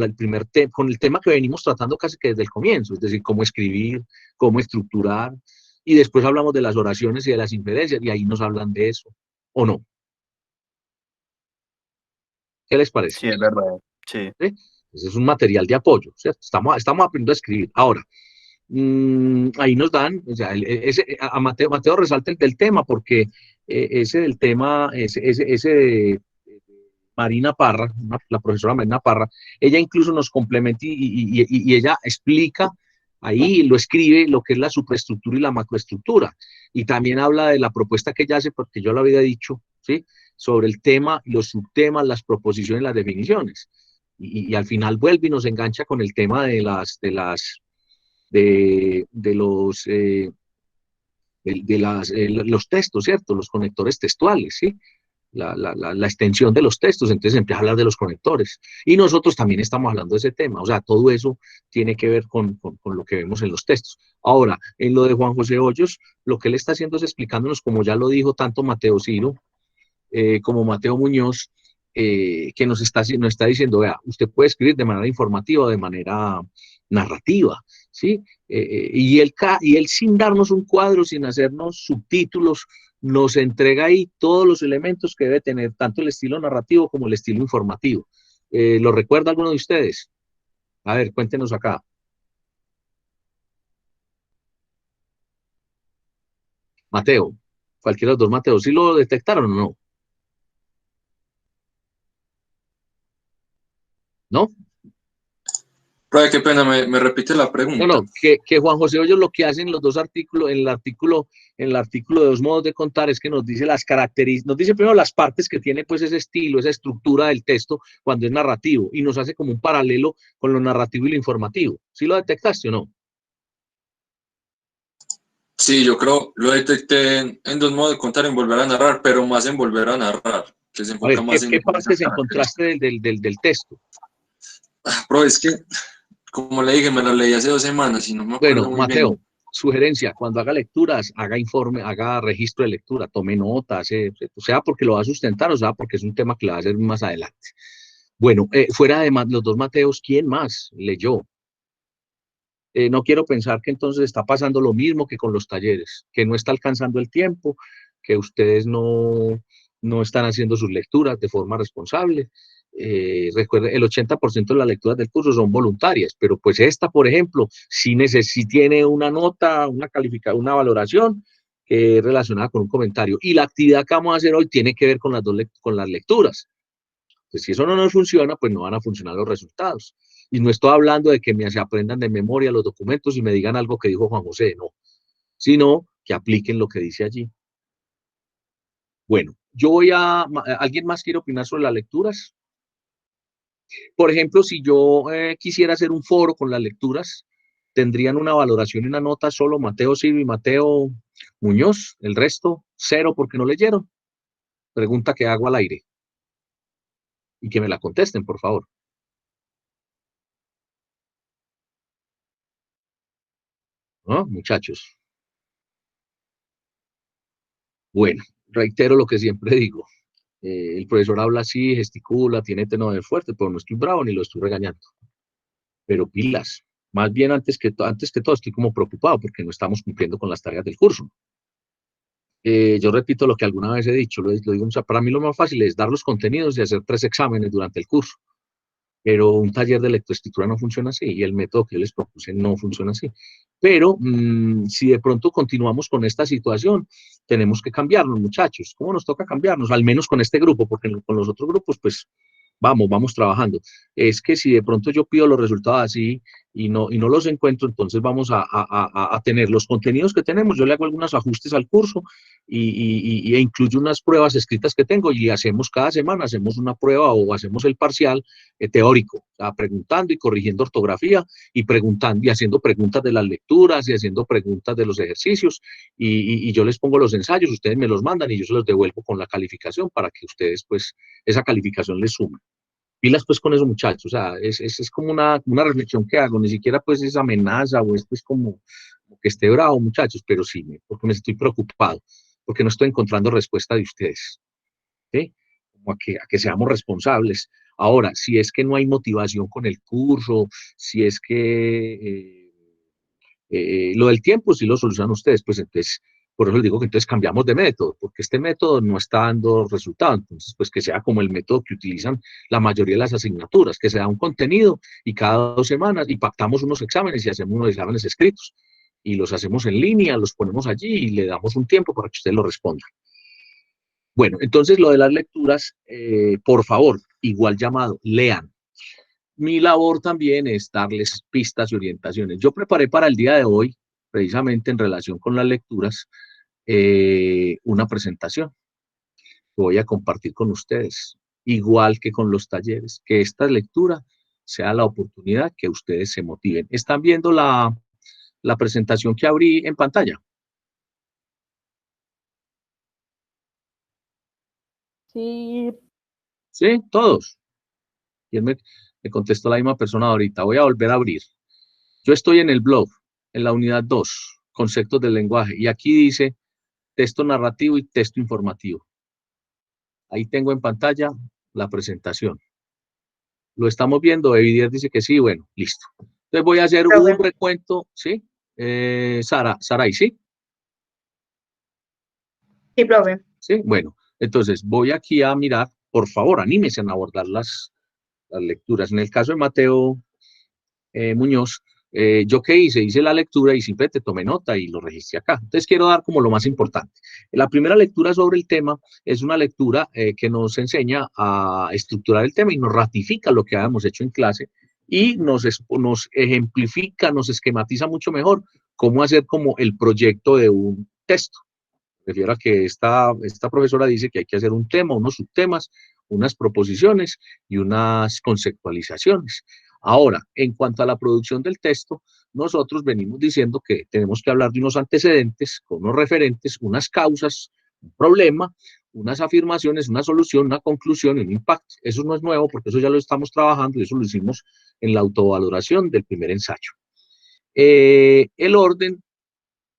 con el tema que venimos tratando casi que desde el comienzo, es decir, cómo escribir, cómo estructurar, y después hablamos de las oraciones y de las inferencias, y ahí nos hablan de eso, ¿o no? ¿Qué les parece? Sí, es verdad. Sí. ¿Sí? Ese es un material de apoyo, ¿cierto? Estamos aprendiendo a escribir. Ahora, ahí nos dan, o sea, a Mateo resalta el del tema, porque ese del tema, ese de Marina Parra, la profesora Marina Parra, ella incluso nos complementa y ella explica, ahí lo escribe, lo que es la superestructura y la macroestructura. Y también habla de la propuesta que ella hace, porque yo lo había dicho, ¿sí? Sobre el tema, los subtemas, las proposiciones, las definiciones. Y al final vuelve y nos engancha con el tema de los textos, ¿cierto? Los conectores textuales, ¿sí? La extensión de los textos, entonces empieza a hablar de los conectores. Y nosotros también estamos hablando de ese tema, o sea, todo eso tiene que ver con lo que vemos en los textos. Ahora, en lo de Juan José Hoyos, lo que él está haciendo es explicándonos, como ya lo dijo tanto Mateo Ciro, como Mateo Muñoz, que nos está diciendo, vea, usted puede escribir de manera informativa o de manera narrativa, ¿sí? Y él sin darnos un cuadro, sin hacernos subtítulos, nos entrega ahí todos los elementos que debe tener tanto el estilo narrativo como el estilo informativo. ¿Lo recuerda alguno de ustedes? A ver, cuéntenos acá. Mateo, cualquiera de los dos Mateos, ¿sí lo detectaron o no? ¿No? Profe, qué pena, me repite la pregunta. No, que Juan José Hoyos lo que hace en los dos artículos, en el artículo de 2 modos de contar, es que nos dice las características, nos dice primero las partes que tiene pues ese estilo, esa estructura del texto cuando es narrativo, y nos hace como un paralelo con lo narrativo y lo informativo. ¿Sí lo detectaste o no? Sí, yo creo, lo detecté en 2 modos de contar, en volver a narrar, pero más en volver a narrar, que se A enfoca ver, más en ¿qué esa partes característica. encontraste del texto? Profe, es que, como le dije, me la leí hace 2 semanas y no me acuerdo Bueno, muy Mateo, bien. sugerencia, cuando haga lecturas, haga informe, haga registro de lectura, tome notas, sea porque lo va a sustentar o sea porque es un tema que le va a hacer más adelante. Bueno, fuera de los 2 Mateos, ¿quién más leyó? No quiero pensar que entonces está pasando lo mismo que con los talleres, que no está alcanzando el tiempo, que ustedes no están haciendo sus lecturas de forma responsable. Recuerden, el 80% de las lecturas del curso son voluntarias, pero pues esta, por ejemplo, sí tiene una nota, una calificación, una valoración relacionada con un comentario. Y la actividad que vamos a hacer hoy tiene que ver con las lecturas. Pues si eso no nos funciona, pues no van a funcionar los resultados. Y no estoy hablando de que se aprendan de memoria los documentos y me digan algo que dijo Juan José, no, sino que apliquen lo que dice allí. Bueno, ¿alguien más quiere opinar sobre las lecturas? Por ejemplo, si yo quisiera hacer un foro con las lecturas, tendrían una valoración y una nota solo Mateo Silva y Mateo Muñoz, el resto 0 porque no leyeron. Pregunta que hago al aire. Y que me la contesten, por favor. ¿No, muchachos? Bueno, reitero lo que siempre digo. El profesor habla así, gesticula, tiene tono fuerte, pero no estoy bravo ni lo estoy regañando. Pero pilas. Más bien, antes que todo, estoy como preocupado porque no estamos cumpliendo con las tareas del curso. Yo repito lo que alguna vez he dicho, lo digo, o sea, para mí lo más fácil es dar los contenidos y hacer 3 exámenes durante el curso. Pero un taller de lectoescritura no funciona así y el método que yo les propuse no funciona así. Pero si de pronto continuamos con esta situación, tenemos que cambiarnos, muchachos. ¿Cómo nos toca cambiarnos? Al menos con este grupo, porque con los otros grupos, pues vamos trabajando. Es que si de pronto yo pido los resultados así y no los encuentro, entonces vamos a tener los contenidos que tenemos. Yo le hago algunos ajustes al curso e incluyo unas pruebas escritas que tengo y hacemos cada semana, hacemos una prueba o hacemos el parcial teórico, o sea, preguntando y corrigiendo ortografía y preguntando y haciendo preguntas de las lecturas y haciendo preguntas de los ejercicios y yo les pongo los ensayos, ustedes me los mandan y yo se los devuelvo con la calificación para que ustedes pues esa calificación les sume. Pilas pues con eso, muchachos, o sea, es como una reflexión que hago, ni siquiera pues es amenaza o es pues como que esté bravo, muchachos, pero sí, porque me estoy preocupado, porque no estoy encontrando respuesta de ustedes, ¿sí? Como a que seamos responsables. Ahora, si es que no hay motivación con el curso, si es que lo del tiempo sí lo solucionan ustedes, pues entonces, por eso les digo que entonces cambiamos de método, porque este método no está dando resultado, entonces pues que sea como el método que utilizan la mayoría de las asignaturas, que se da un contenido y cada 2 semanas y pactamos unos exámenes y hacemos unos exámenes escritos y los hacemos en línea, los ponemos allí y le damos un tiempo para que ustedes lo respondan. Bueno, entonces lo de las lecturas, por favor, igual llamado, lean. Mi labor también es darles pistas y orientaciones. Yo preparé para el día de hoy, precisamente en relación con las lecturas, una presentación que voy a compartir con ustedes, igual que con los talleres, que esta lectura sea la oportunidad que ustedes se motiven. ¿Están viendo la presentación que abrí en pantalla? Sí, ¿Sí? ¿Todos? ¿Quién me contestó la misma persona ahorita? Voy a volver a abrir. Yo estoy en el blog, en la unidad 2, conceptos del lenguaje, y aquí dice texto narrativo y texto informativo. Ahí tengo en pantalla la presentación. ¿Lo estamos viendo? Evidier dice que sí, bueno, listo. Entonces voy a hacer un recuento, ¿sí? Saray, ¿sí? Sí, profe. Sí, bueno, entonces voy aquí a mirar, por favor, anímense a abordar las lecturas. En el caso de Mateo Muñoz, ¿yo qué hice? Hice la lectura y simplemente tomé nota y lo registré acá. Entonces quiero dar como lo más importante. La primera lectura sobre el tema es una lectura que nos enseña a estructurar el tema y nos ratifica lo que habíamos hecho en clase y nos ejemplifica, nos esquematiza mucho mejor cómo hacer como el proyecto de un texto. Me refiero a que esta profesora dice que hay que hacer un tema, unos subtemas, unas proposiciones y unas conceptualizaciones. Ahora, en cuanto a la producción del texto, nosotros venimos diciendo que tenemos que hablar de unos antecedentes, con unos referentes, unas causas, un problema, unas afirmaciones, una solución, una conclusión y un impacto. Eso no es nuevo porque eso ya lo estamos trabajando y eso lo hicimos en la autovaloración del primer ensayo. El orden,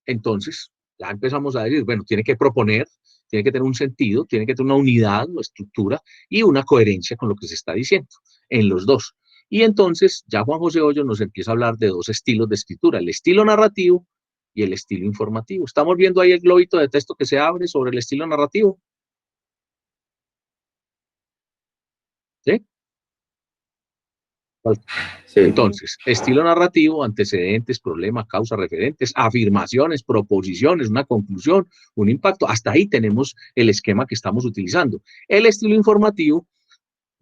entonces, ya empezamos a decir, bueno, tiene que proponer, tiene que tener un sentido, tiene que tener una unidad o estructura y una coherencia con lo que se está diciendo en los dos. Y entonces ya Juan José Hoyos nos empieza a hablar de dos estilos de escritura, el estilo narrativo y el estilo informativo. Estamos viendo ahí el globito de texto que se abre sobre el estilo narrativo. ¿Sí? Sí. Entonces, estilo narrativo, antecedentes, problemas, causas, referentes, afirmaciones, proposiciones, una conclusión, un impacto. Hasta ahí tenemos el esquema que estamos utilizando. El estilo informativo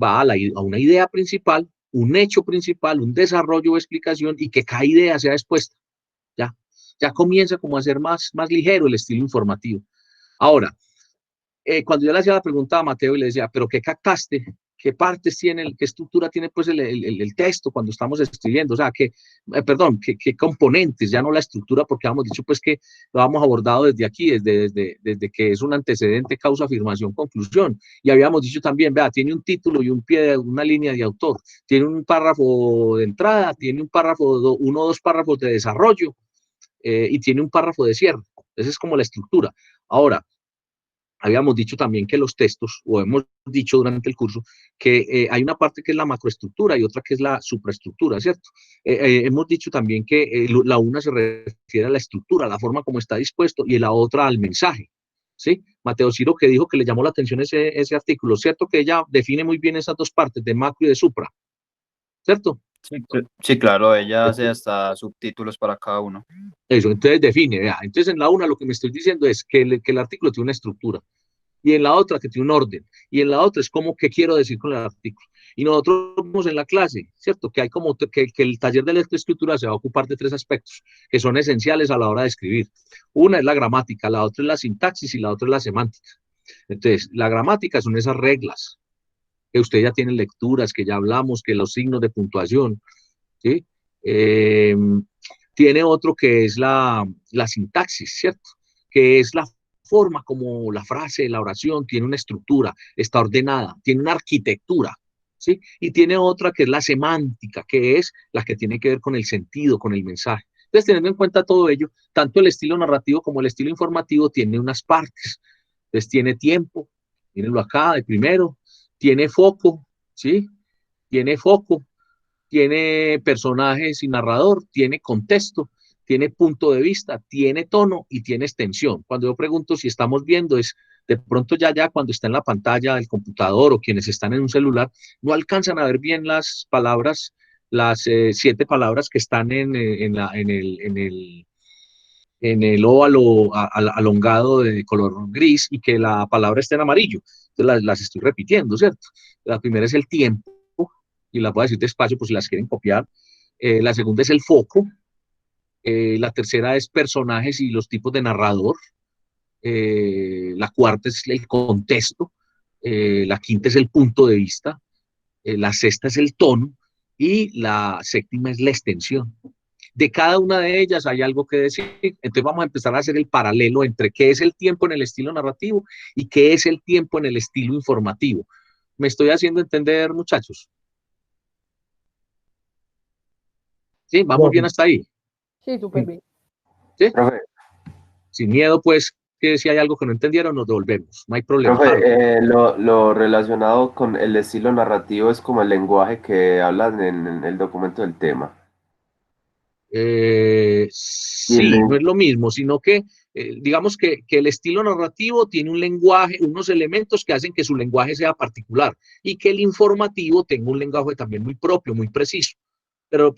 va a una idea principal, un hecho principal, un desarrollo o explicación y que cada idea sea expuesta. Ya comienza como a ser más ligero el estilo informativo. Ahora, cuando yo le hacía la pregunta a Mateo y le decía, ¿pero qué captaste? ¿Qué partes tiene, qué estructura tiene pues el texto cuando estamos escribiendo? O sea, qué componentes, ya no la estructura, porque habíamos dicho pues que lo habíamos abordado desde aquí, desde que es un antecedente, causa, afirmación, conclusión. Y habíamos dicho también, vea, tiene un título y una línea de autor, tiene un párrafo de entrada, tiene un párrafo, uno o dos párrafos de desarrollo y tiene un párrafo de cierre. Esa es como la estructura. Ahora, habíamos dicho también que los textos, o hemos dicho durante el curso, que hay una parte que es la macroestructura y otra que es la supraestructura, ¿cierto? Hemos dicho también que la una se refiere a la estructura, a la forma como está dispuesto, y la otra al mensaje, ¿sí? Mateo Ciro que dijo que le llamó la atención ese artículo, ¿cierto? Que ella define muy bien esas dos partes, de macro y de supra, ¿cierto? Sí, claro, ella hace hasta subtítulos para cada uno. Eso, entonces define, vea. Entonces en la una lo que me estoy diciendo es que el artículo tiene una estructura, y en la otra que tiene un orden, y en la otra es como qué quiero decir con el artículo. Y nosotros vemos en la clase, ¿cierto? Que hay como que el taller de lectoescritura se va a ocupar de tres aspectos que son esenciales a la hora de escribir. Una es la gramática, la otra es la sintaxis y la otra es la semántica. Entonces, la gramática son esas reglas, que usted ya tiene lecturas, que ya hablamos, que los signos de puntuación, ¿sí? Tiene otro que es la sintaxis, ¿cierto? Que es la forma como la frase, la oración, tiene una estructura, está ordenada, tiene una arquitectura, ¿sí? Y tiene otra que es la semántica, que es la que tiene que ver con el sentido, con el mensaje. Entonces, teniendo en cuenta todo ello, tanto el estilo narrativo como el estilo informativo tiene unas partes. Entonces, tiene tiempo, mírenlo acá de primero, tiene foco, ¿sí? Tiene foco, tiene personajes y narrador, tiene contexto, tiene punto de vista, tiene tono y tiene extensión. Cuando yo pregunto si estamos viendo, es de pronto ya cuando está en la pantalla del computador o quienes están en un celular, no alcanzan a ver bien las palabras, las 7 palabras que están en el óvalo alongado de color gris y que la palabra está en amarillo. Entonces las estoy repitiendo, ¿cierto? La primera es el tiempo, y las voy a decir despacio por si las quieren copiar. La segunda es el foco. La tercera es personajes y los tipos de narrador. La cuarta es el contexto. La quinta es el punto de vista. La sexta es el tono. Y la séptima es la extensión. De cada una de ellas hay algo que decir. Entonces vamos a empezar a hacer el paralelo entre qué es el tiempo en el estilo narrativo y qué es el tiempo en el estilo informativo. ¿Me estoy haciendo entender, muchachos? Sí, vamos bien hasta ahí. Sí, súper bien. ¿Sí? Profe. Sin miedo, pues, que si hay algo que no entendieron, nos devolvemos. No hay problema. Profe, lo relacionado con el estilo narrativo es como el lenguaje que hablan en el documento del tema. Sí, no es lo mismo, sino que digamos que el estilo narrativo tiene un lenguaje, unos elementos que hacen que su lenguaje sea particular y que el informativo tenga un lenguaje también muy propio, muy preciso. Pero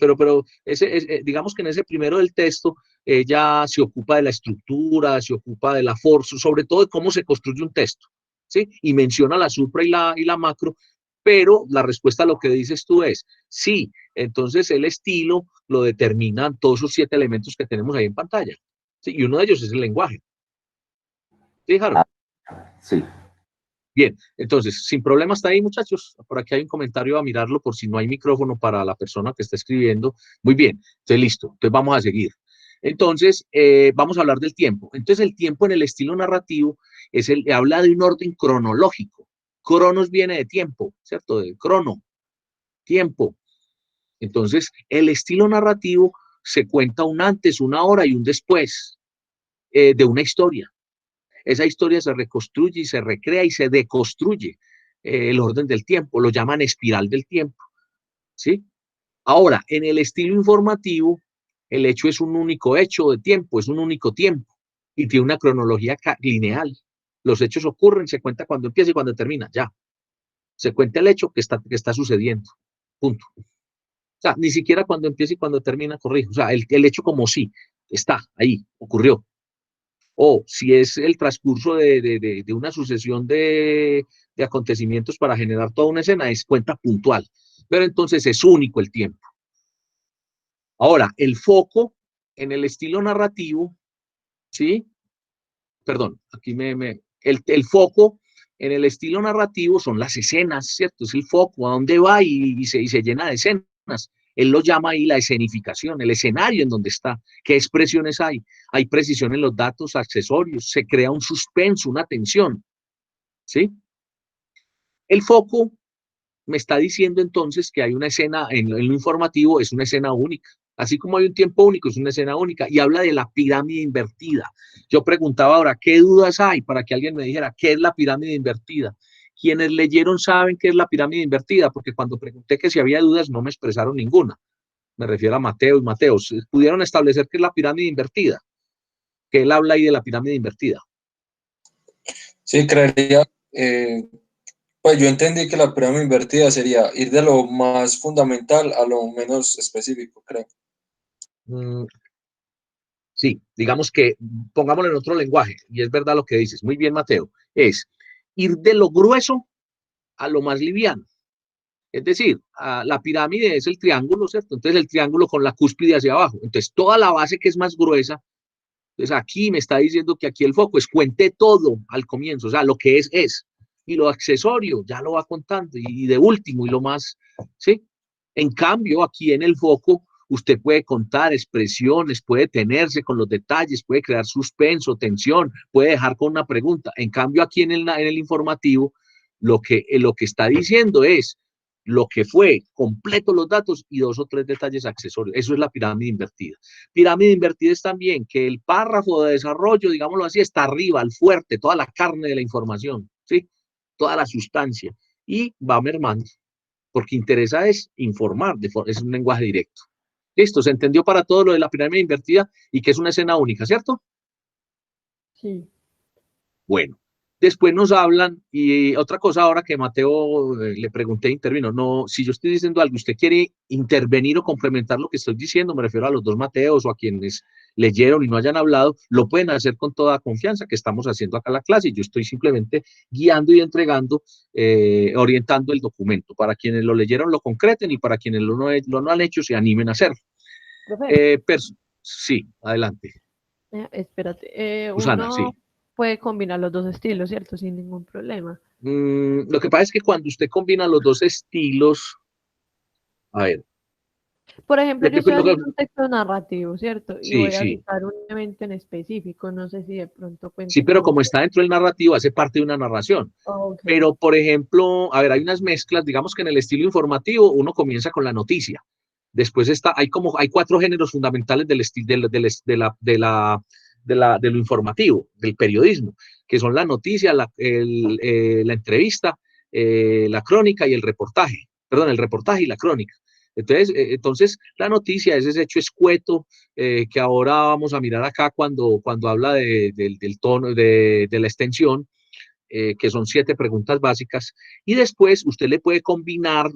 digamos que en ese primero del texto ella se ocupa de la estructura, se ocupa de la forma, sobre todo de cómo se construye un texto, ¿sí? Y menciona la supra y la macro, Pero la respuesta a lo que dices tú es, sí, entonces el estilo lo determinan todos esos 7 elementos que tenemos ahí en pantalla. ¿Sí? Y uno de ellos es el lenguaje. ¿Sí, Harold? Sí. Bien, entonces, sin problema está ahí, muchachos. Por aquí hay un comentario a mirarlo por si no hay micrófono para la persona que está escribiendo. Muy bien, entonces listo. Entonces vamos a seguir. Entonces, vamos a hablar del tiempo. Entonces, el tiempo en el estilo narrativo habla de un orden cronológico. Cronos viene de tiempo, ¿cierto? De crono, tiempo. Entonces, el estilo narrativo se cuenta un antes, una hora y un después de una historia. Esa historia se reconstruye y se recrea y se deconstruye el orden del tiempo, lo llaman espiral del tiempo, ¿sí? Ahora, en el estilo informativo, el hecho es un único hecho de tiempo, es un único tiempo y tiene una cronología lineal. Los hechos ocurren, se cuenta cuando empieza y cuando termina, ya. Se cuenta el hecho que está sucediendo, punto. O sea, ni siquiera cuando empieza y cuando termina, corrijo. O sea, el hecho como sí, está ahí, ocurrió. O si es el transcurso de una sucesión de acontecimientos para generar toda una escena, es cuenta puntual. Pero entonces es único el tiempo. Ahora, el foco en el estilo narrativo, ¿sí? Perdón, aquí el foco en el estilo narrativo son las escenas, ¿cierto? Es el foco, a dónde va y se llena de escenas. Él lo llama ahí la escenificación, el escenario en donde está. ¿Qué expresiones hay? Hay precisión en los datos accesorios, se crea un suspenso, una tensión, ¿sí? El foco me está diciendo entonces que hay una escena, en lo informativo es una escena única. Así como hay un tiempo único, es una escena única. Y habla de la pirámide invertida. Yo preguntaba ahora, ¿qué dudas hay? Para que alguien me dijera, ¿qué es la pirámide invertida? Quienes leyeron saben qué es la pirámide invertida, porque cuando pregunté que si había dudas no me expresaron ninguna. Me refiero a Mateo y Mateo. ¿Pudieron establecer qué es la pirámide invertida? Que él habla ahí de la pirámide invertida. Sí, creería, pues yo entendí que la pirámide invertida sería ir de lo más fundamental a lo menos específico, creo. Sí, digamos que pongámoslo en otro lenguaje, y es verdad lo que dices. Muy bien, Mateo. Es ir de lo grueso a lo más liviano. Es decir, la pirámide es el triángulo, ¿cierto? Entonces el triángulo con la cúspide hacia abajo. Entonces toda la base que es más gruesa, entonces aquí me está diciendo que aquí el foco es cuente todo al comienzo, o sea, lo que es. Y lo accesorio ya lo va contando, y de último, y lo más, ¿sí? En cambio, aquí en el foco, usted puede contar expresiones, puede tenerse con los detalles, puede crear suspenso, tensión, puede dejar con una pregunta. En cambio, aquí en el informativo, lo que está diciendo es lo que fue, completo los datos y 2 o 3 detalles accesorios. Eso es la pirámide invertida. Pirámide invertida es también que el párrafo de desarrollo, digámoslo así, está arriba, al fuerte, toda la carne de la información, ¿sí? Toda la sustancia. Y va mermando, porque interesa es informar, es un lenguaje directo. Listo, se entendió para todo lo de la pirámide invertida y que es una escena única, ¿cierto? Sí. Bueno, después nos hablan, y otra cosa ahora que Mateo le pregunté, intervino, no, si yo estoy diciendo algo, usted quiere intervenir o complementar lo que estoy diciendo, me refiero a los 2 Mateos o a quienes leyeron y no hayan hablado, lo pueden hacer con toda confianza, que estamos haciendo acá la clase, y yo estoy simplemente guiando y entregando, orientando el documento. Para quienes lo leyeron, lo concreten, y para quienes lo no han hecho, se animen a hacerlo. Sí, adelante. Espérate, Susana, uno sí. puede combinar los 2 estilos, ¿cierto? Sin ningún problema. Lo que pasa es que cuando usted combina los 2 estilos, a ver. Por ejemplo, yo estoy haciendo un texto narrativo, ¿cierto? Y voy a Sí. citar un evento en específico, no sé si de pronto cuente Sí, pero como... como está dentro del narrativo, hace parte de una narración. Ok. Pero, por ejemplo, a ver, hay unas mezclas, digamos que en el estilo informativo uno comienza con la noticia. Después hay 4 géneros fundamentales del de lo informativo, del periodismo, que son la noticia, la entrevista, la crónica y el reportaje. Perdón, el reportaje y la crónica. Entonces, la noticia es ese hecho escueto que ahora vamos a mirar acá cuando habla del tono, de la extensión, que son 7 preguntas básicas, y después usted le puede combinar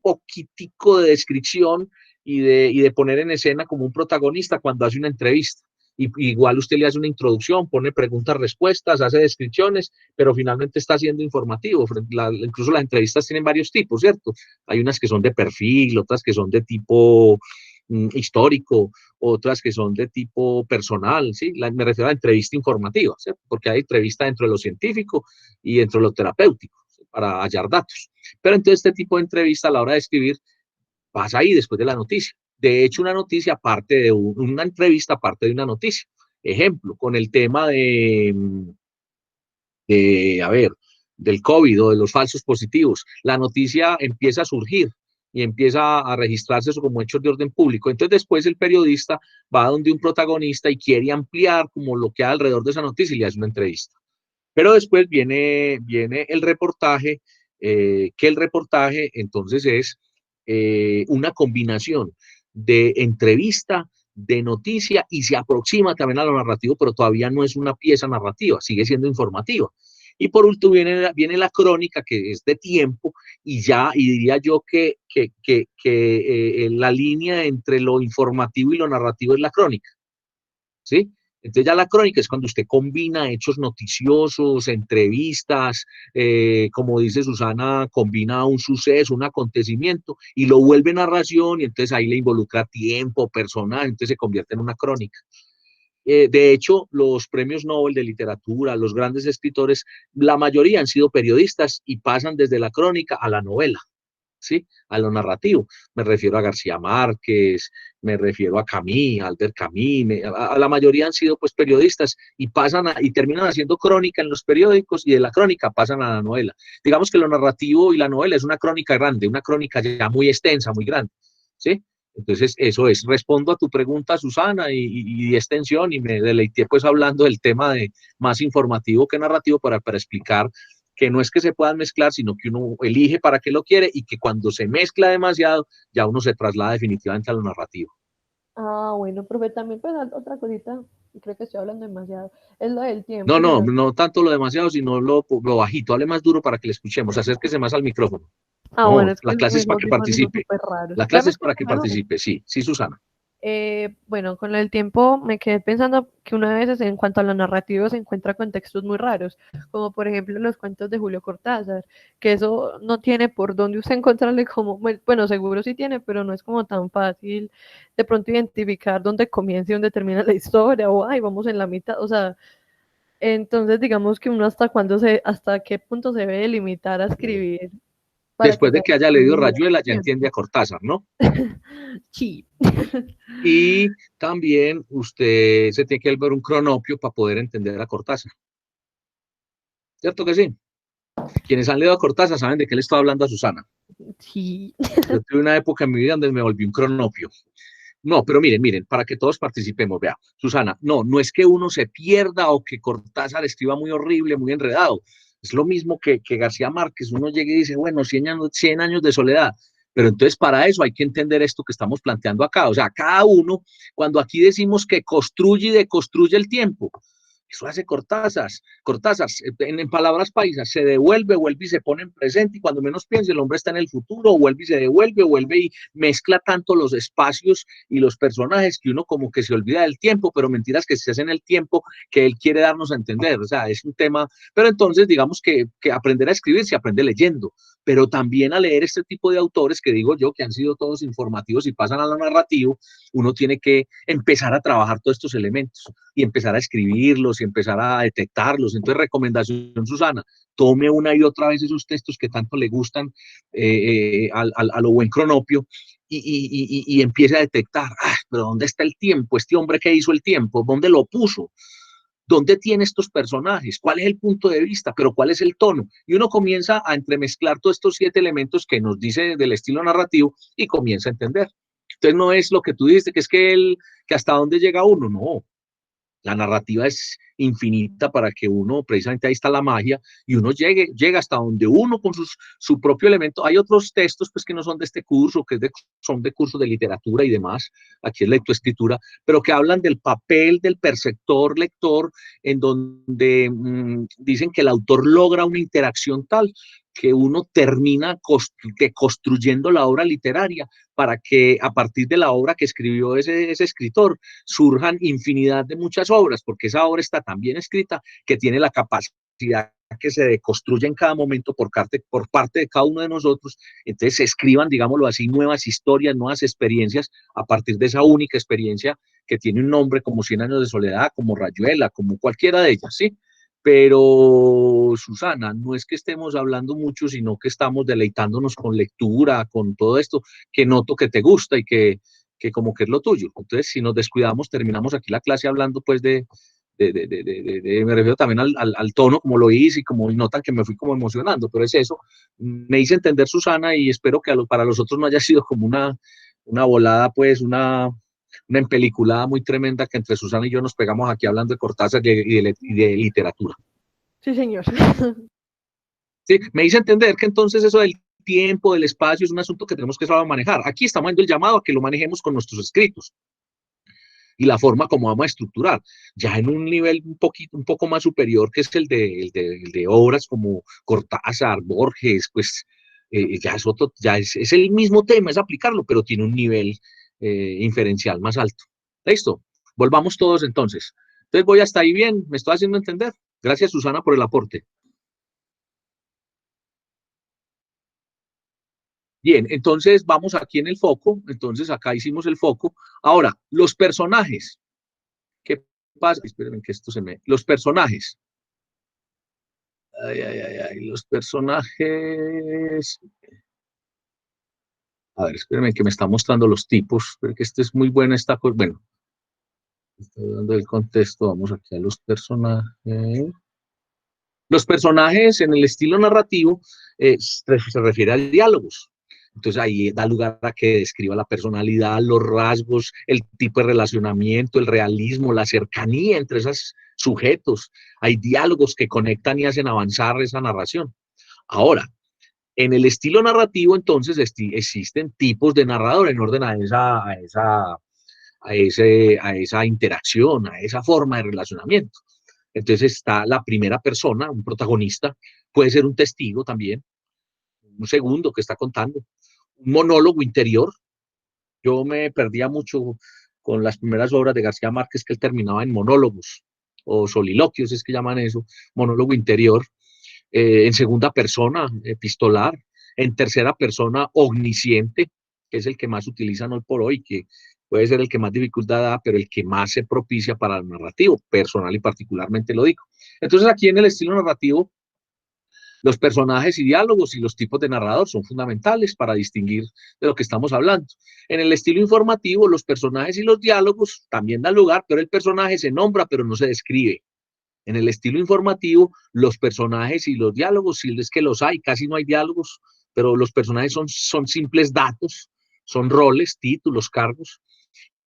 poquitico de descripción y de poner en escena como un protagonista cuando hace una entrevista. igual usted le hace una introducción, pone preguntas, respuestas, hace descripciones, pero finalmente está siendo informativo. Incluso las entrevistas tienen varios tipos, ¿cierto? Hay unas que son de perfil, otras que son de tipo histórico, otras que son de tipo personal, ¿sí? Me refiero a la entrevista informativa, ¿cierto? Porque hay entrevista dentro de lo científico y dentro de lo terapéutico, ¿sí? Para hallar datos. Pero entonces este tipo de entrevista a la hora de escribir pasa ahí después de la noticia. De hecho, una noticia parte de una entrevista, parte de una noticia. Ejemplo, con el tema a ver, del COVID o de los falsos positivos, la noticia empieza a surgir y empieza a registrarse eso como hechos de orden público. Entonces después el periodista va donde un protagonista y quiere ampliar como lo que hay alrededor de esa noticia y le hace una entrevista. Pero después viene el reportaje, que el reportaje entonces es una combinación de entrevista, de noticia y se aproxima también a lo narrativo, pero todavía no es una pieza narrativa, sigue siendo informativa. Y por último viene la crónica, que es de tiempo, y diría yo que la línea entre lo informativo y lo narrativo es la crónica, ¿sí? Entonces ya la crónica es cuando usted combina hechos noticiosos, entrevistas, como dice Susana, combina un suceso, un acontecimiento y lo vuelve narración y entonces ahí le involucra tiempo, personal, entonces se convierte en una crónica. De hecho, los premios Nobel de literatura, los grandes escritores, la mayoría han sido periodistas y pasan desde la crónica a la novela, ¿sí? A lo narrativo. Me refiero a García Márquez, me refiero a Camus, a Albert Camus, a la mayoría han sido pues periodistas y y terminan haciendo crónica en los periódicos y de la crónica pasan a la novela. Digamos que lo narrativo y la novela es una crónica grande, una crónica ya muy extensa, muy grande, ¿sí? Entonces, eso es. Respondo a tu pregunta, Susana, y extensión, y me deleité pues hablando del tema de más informativo que narrativo para explicar que no es que se puedan mezclar, sino que uno elige para qué lo quiere y que cuando se mezcla demasiado, ya uno se traslada definitivamente a lo narrativo. Ah, bueno, profe, también pues otra cosita, y creo que estoy hablando demasiado, es lo del tiempo. No tanto lo demasiado, sino lo bajito. Hable más duro para que le escuchemos. Acérquese más al micrófono. Bueno, es que la clase es para que participe. La clase es para que participe, sí, Susana. Bueno, con el tiempo me quedé pensando que una vez en cuanto a lo narrativo se encuentra con textos muy raros, como por ejemplo los cuentos de Julio Cortázar, que eso no tiene por dónde usted encontrarle como, bueno, seguro sí tiene, pero no es como tan fácil de pronto identificar dónde comienza y dónde termina la historia, o ay, vamos en la mitad, o sea, entonces digamos que uno hasta qué punto se debe limitar a escribir. Después de que haya leído Rayuela, ya entiende a Cortázar, ¿no? Sí. Y también usted se tiene que ver un cronopio para poder entender a Cortázar. ¿Cierto que sí? Quienes han leído a Cortázar saben de qué le estoy hablando a Susana. Sí. Yo tuve una época en mi vida donde me volví un cronopio. No, pero miren, para que todos participemos, vea, Susana, no es que uno se pierda o que Cortázar escriba muy horrible, muy enredado. Es lo mismo que García Márquez. Uno llega y dice, bueno, 100 años de soledad. Pero entonces para eso hay que entender esto que estamos planteando acá. O sea, cada uno, cuando aquí decimos que construye y deconstruye el tiempo, eso hace Cortázar, en palabras paisas, se devuelve, vuelve y se pone en presente, y cuando menos piense, el hombre está en el futuro, vuelve y se devuelve, vuelve y mezcla tanto los espacios y los personajes que uno como que se olvida del tiempo, pero mentiras que se hacen en el tiempo que él quiere darnos a entender. O sea, es un tema, pero entonces digamos que aprender a escribir se aprende leyendo, pero también a leer este tipo de autores que digo yo que han sido todos informativos y pasan a lo narrativo, uno tiene que empezar a trabajar todos estos elementos y empezar a escribirlos y empezar a detectarlos. Entonces, recomendación, Susana, tome una y otra vez esos textos que tanto le gustan a lo buen cronopio y empiece a detectar, pero ¿dónde está el tiempo? Este hombre que hizo el tiempo, ¿dónde lo puso? ¿Dónde tiene estos personajes? ¿Cuál es el punto de vista? ¿Pero cuál es el tono? Y uno comienza a entremezclar todos estos 7 elementos que nos dice del estilo narrativo y comienza a entender. Entonces no es lo que tú dices, que es que hasta dónde llega uno, no. La narrativa es infinita para que uno, precisamente ahí está la magia, y uno llega hasta donde uno con su propio elemento. Hay otros textos pues que no son de este curso, son de curso de literatura y demás, aquí es lectoescritura, pero que hablan del papel del perceptor lector, en donde dicen que el autor logra una interacción tal que uno termina construyendo la obra literaria para que a partir de la obra que escribió ese escritor surjan infinidad de muchas obras, porque esa obra está tan bien escrita que tiene la capacidad que se deconstruye en cada momento por parte de cada uno de nosotros. Entonces se escriban, digámoslo así, nuevas historias, nuevas experiencias a partir de esa única experiencia que tiene un nombre como 100 años de soledad, como Rayuela, como cualquiera de ellas, ¿sí? Pero, Susana, no es que estemos hablando mucho, sino que estamos deleitándonos con lectura, con todo esto, que noto que te gusta y que como que es lo tuyo. Entonces, si nos descuidamos, terminamos aquí la clase hablando, pues, me refiero también al tono, como lo hice, y como notan que me fui como emocionando, pero es eso. Me hice entender, Susana, y espero que para los otros no haya sido como una volada, pues, una empeliculada muy tremenda que entre Susana y yo nos pegamos aquí hablando de Cortázar y de literatura. Sí, señor. Sí, me hice entender que entonces eso del tiempo, del espacio, es un asunto que tenemos que saber manejar. Aquí estamos dando el llamado a que lo manejemos con nuestros escritos y la forma como vamos a estructurar, ya en un nivel un poco más superior, que es el de obras como Cortázar, Borges, pues ya es el mismo tema, es aplicarlo, pero tiene un nivel inferencial más alto. ¿Listo? Volvamos todos entonces. Entonces voy hasta ahí bien, me estoy haciendo entender. Gracias, Susana, por el aporte. Bien, entonces vamos aquí en el foco, entonces acá hicimos el foco. Ahora, los personajes. ¿Qué pasa? Espérenme que esto se me... Los personajes. Los personajes... A ver, espérenme que me está mostrando los tipos, porque este es muy buena esta cosa. Bueno, estoy dando el contexto, vamos aquí a los personajes. Los personajes en el estilo narrativo se refiere a diálogos. Entonces ahí da lugar a que describa la personalidad, los rasgos, el tipo de relacionamiento, el realismo, la cercanía entre esos sujetos. Hay diálogos que conectan y hacen avanzar esa narración. Ahora, en el estilo narrativo, entonces, existen tipos de narrador en orden a esa interacción, a esa forma de relacionamiento. Entonces está la primera persona, un protagonista, puede ser un testigo también, un segundo que está contando, un monólogo interior. Yo me perdía mucho con las primeras obras de García Márquez, que él terminaba en monólogos o soliloquios, es que llaman eso, monólogo interior. En segunda persona, epistolar, en tercera persona, omnisciente, que es el que más utilizan hoy por hoy, que puede ser el que más dificultad da, pero el que más se propicia para el narrativo, personal y particularmente lo digo. Entonces aquí en el estilo narrativo, los personajes y diálogos y los tipos de narrador son fundamentales para distinguir de lo que estamos hablando. En el estilo informativo, los personajes y los diálogos también dan lugar, pero el personaje se nombra, pero no se describe. En el estilo informativo, los personajes y los diálogos, si es que los hay, casi no hay diálogos, pero los personajes son simples datos, son roles, títulos, cargos,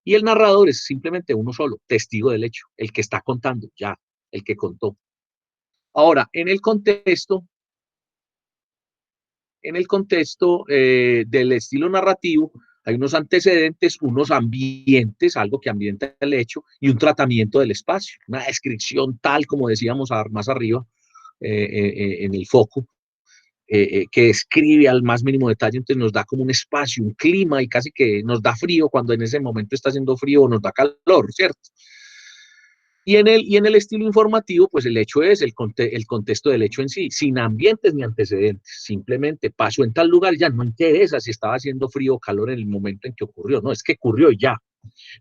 y el narrador es simplemente uno solo, testigo del hecho, el que está contando, ya, el que contó. Ahora, en el contexto del estilo narrativo, hay unos antecedentes, unos ambientes, algo que ambienta el hecho, y un tratamiento del espacio, una descripción tal como decíamos más arriba en el foco, que describe al más mínimo detalle, entonces nos da como un espacio, un clima, y casi que nos da frío cuando en ese momento está haciendo frío o nos da calor, ¿cierto? Y en el estilo informativo, pues el hecho es el contexto del hecho en sí, sin ambientes ni antecedentes. Simplemente pasó en tal lugar, ya no interesa si estaba haciendo frío o calor en el momento en que ocurrió. No, es que ocurrió y ya.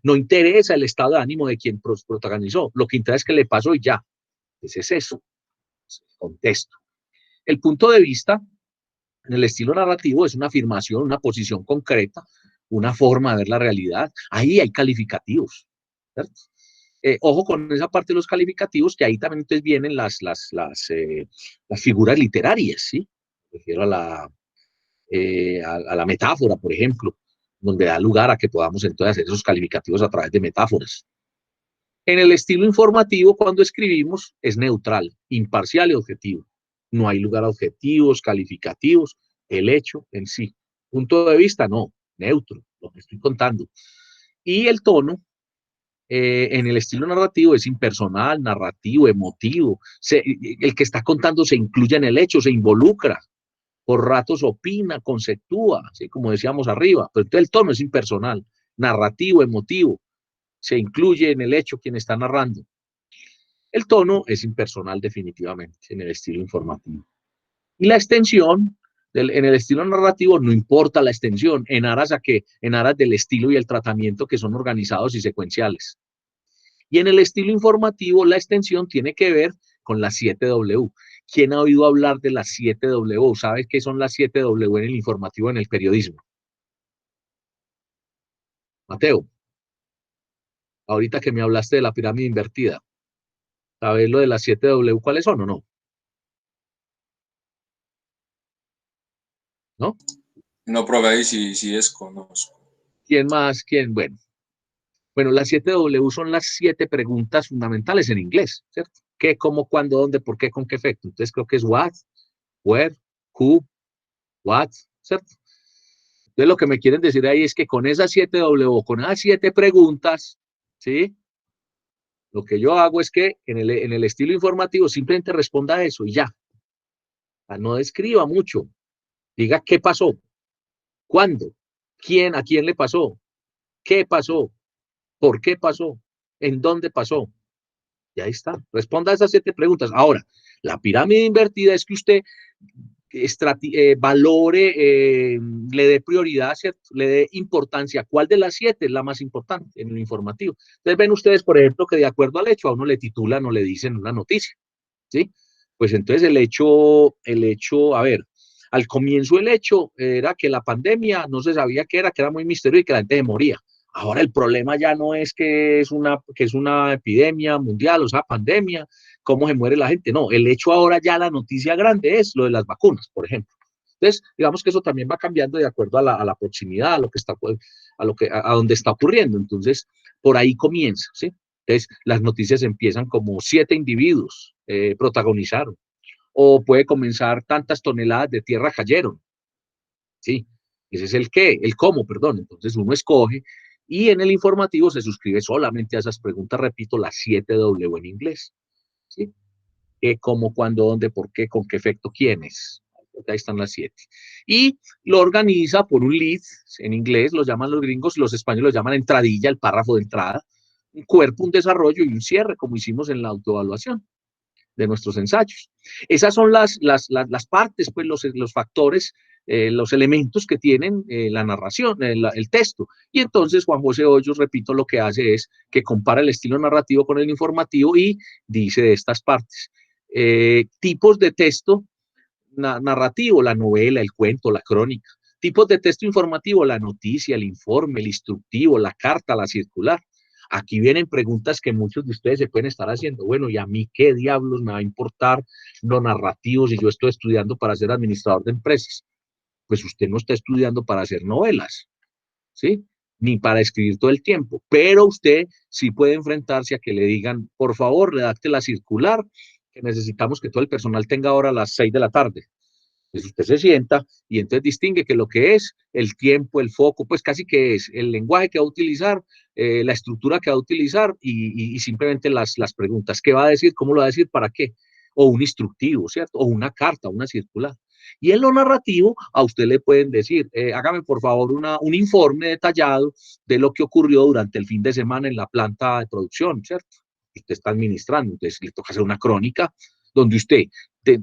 No interesa el estado de ánimo de quien protagonizó. Lo que interesa es que le pasó y ya. Ese es eso, es el contexto. El punto de vista en el estilo narrativo es una afirmación, una posición concreta, una forma de ver la realidad. Ahí hay calificativos, ¿cierto? Ojo con esa parte de los calificativos, que ahí también entonces vienen las figuras literarias, ¿sí? Me refiero a la metáfora, por ejemplo, donde da lugar a que podamos entonces hacer esos calificativos a través de metáforas. En el estilo informativo, cuando escribimos, es neutral, imparcial y objetivo. No hay lugar a objetivos, calificativos, el hecho en sí. Punto de vista, no, neutro, lo que estoy contando. Y el tono, en el estilo narrativo, es impersonal, narrativo, emotivo. El que está contando se incluye en el hecho, se involucra. Por ratos opina, conceptúa, ¿sí? Como decíamos arriba. Pero entonces el tono es impersonal, narrativo, emotivo. Se incluye en el hecho quien está narrando. El tono es impersonal definitivamente en el estilo informativo. Y la extensión, en el estilo narrativo, no importa la extensión, en aras a que, en aras del estilo y el tratamiento que son organizados y secuenciales. Y en el estilo informativo, la extensión tiene que ver con las 7W. ¿Quién ha oído hablar de las 7W? ¿Sabe qué son las 7W en el informativo, en el periodismo? Mateo, ahorita que me hablaste de la pirámide invertida, ¿sabes lo de las 7W? ¿Cuáles son o no? ¿No? No, profe, ahí sí desconozco. ¿Quién más? ¿Quién? Bueno, las 7W son las 7 preguntas fundamentales en inglés, ¿cierto? ¿Qué, cómo, cuándo, dónde, por qué, con qué efecto? Entonces creo que es what, where, who, what, ¿cierto? Entonces lo que me quieren decir ahí es que con esas 7W, con esas 7 preguntas, ¿sí? Lo que yo hago es que en el estilo informativo simplemente responda a eso y ya. No describa mucho. Diga qué pasó, cuándo, quién, a quién le pasó, qué pasó, por qué pasó, en dónde pasó. Y ahí está. Responda a esas 7 preguntas. Ahora, la pirámide invertida es que usted valore, le dé prioridad, ¿cierto? Le dé importancia. ¿Cuál de las 7 es la más importante en el informativo? Entonces ven ustedes, por ejemplo, que de acuerdo al hecho a uno le titulan o le dicen una noticia, ¿sí? Pues entonces el hecho, a ver, al comienzo el hecho era que la pandemia no se sabía qué era, que era muy misterioso y que la gente se moría. Ahora el problema ya no es que es una epidemia mundial, o sea, pandemia, cómo se muere la gente. No, el hecho ahora ya la noticia grande es lo de las vacunas, por ejemplo. Entonces, digamos que eso también va cambiando de acuerdo a la proximidad, a lo que está, a donde está ocurriendo. Entonces, por ahí comienza, ¿sí? Entonces, las noticias empiezan como 7 individuos protagonizaron, o puede comenzar tantas toneladas de tierra cayeron, ¿sí? Ese es el qué, el cómo, perdón. Entonces uno escoge y en el informativo se suscribe solamente a esas preguntas, repito, las 7W en inglés, ¿sí? ¿Qué, cómo, cuándo, dónde, por qué, con qué efecto, quiénes? Ahí están las 7. Y lo organiza por un lead, en inglés lo llaman los gringos, los españoles lo llaman entradilla, el párrafo de entrada, un cuerpo, un desarrollo y un cierre, como hicimos en la autoevaluación de nuestros ensayos. Esas son las partes, pues los factores, los elementos que tienen la narración, el texto. Y entonces Juan José Hoyos, repito, lo que hace es que compara el estilo narrativo con el informativo y dice de estas partes. Tipos de texto narrativo, la novela, el cuento, la crónica. Tipos de texto informativo, la noticia, el informe, el instructivo, la carta, la circular. Aquí vienen preguntas que muchos de ustedes se pueden estar haciendo. Bueno, ¿y a mí qué diablos me va a importar lo narrativo si yo estoy estudiando para ser administrador de empresas? Pues usted no está estudiando para hacer novelas, ¿sí? Ni para escribir todo el tiempo, pero usted sí puede enfrentarse a que le digan, por favor, redacte la circular, que necesitamos que todo el personal tenga ahora a las 6 de la tarde. Entonces usted se sienta y entonces distingue que lo que es el tiempo, el foco, pues casi que es el lenguaje que va a utilizar, la estructura que va a utilizar y simplemente las preguntas. ¿Qué va a decir? ¿Cómo lo va a decir? ¿Para qué? O un instructivo, ¿cierto? O una carta, una circular. Y en lo narrativo, a usted le pueden decir, hágame por favor un informe detallado de lo que ocurrió durante el fin de semana en la planta de producción, ¿cierto? Usted está administrando, entonces le toca hacer una crónica donde usted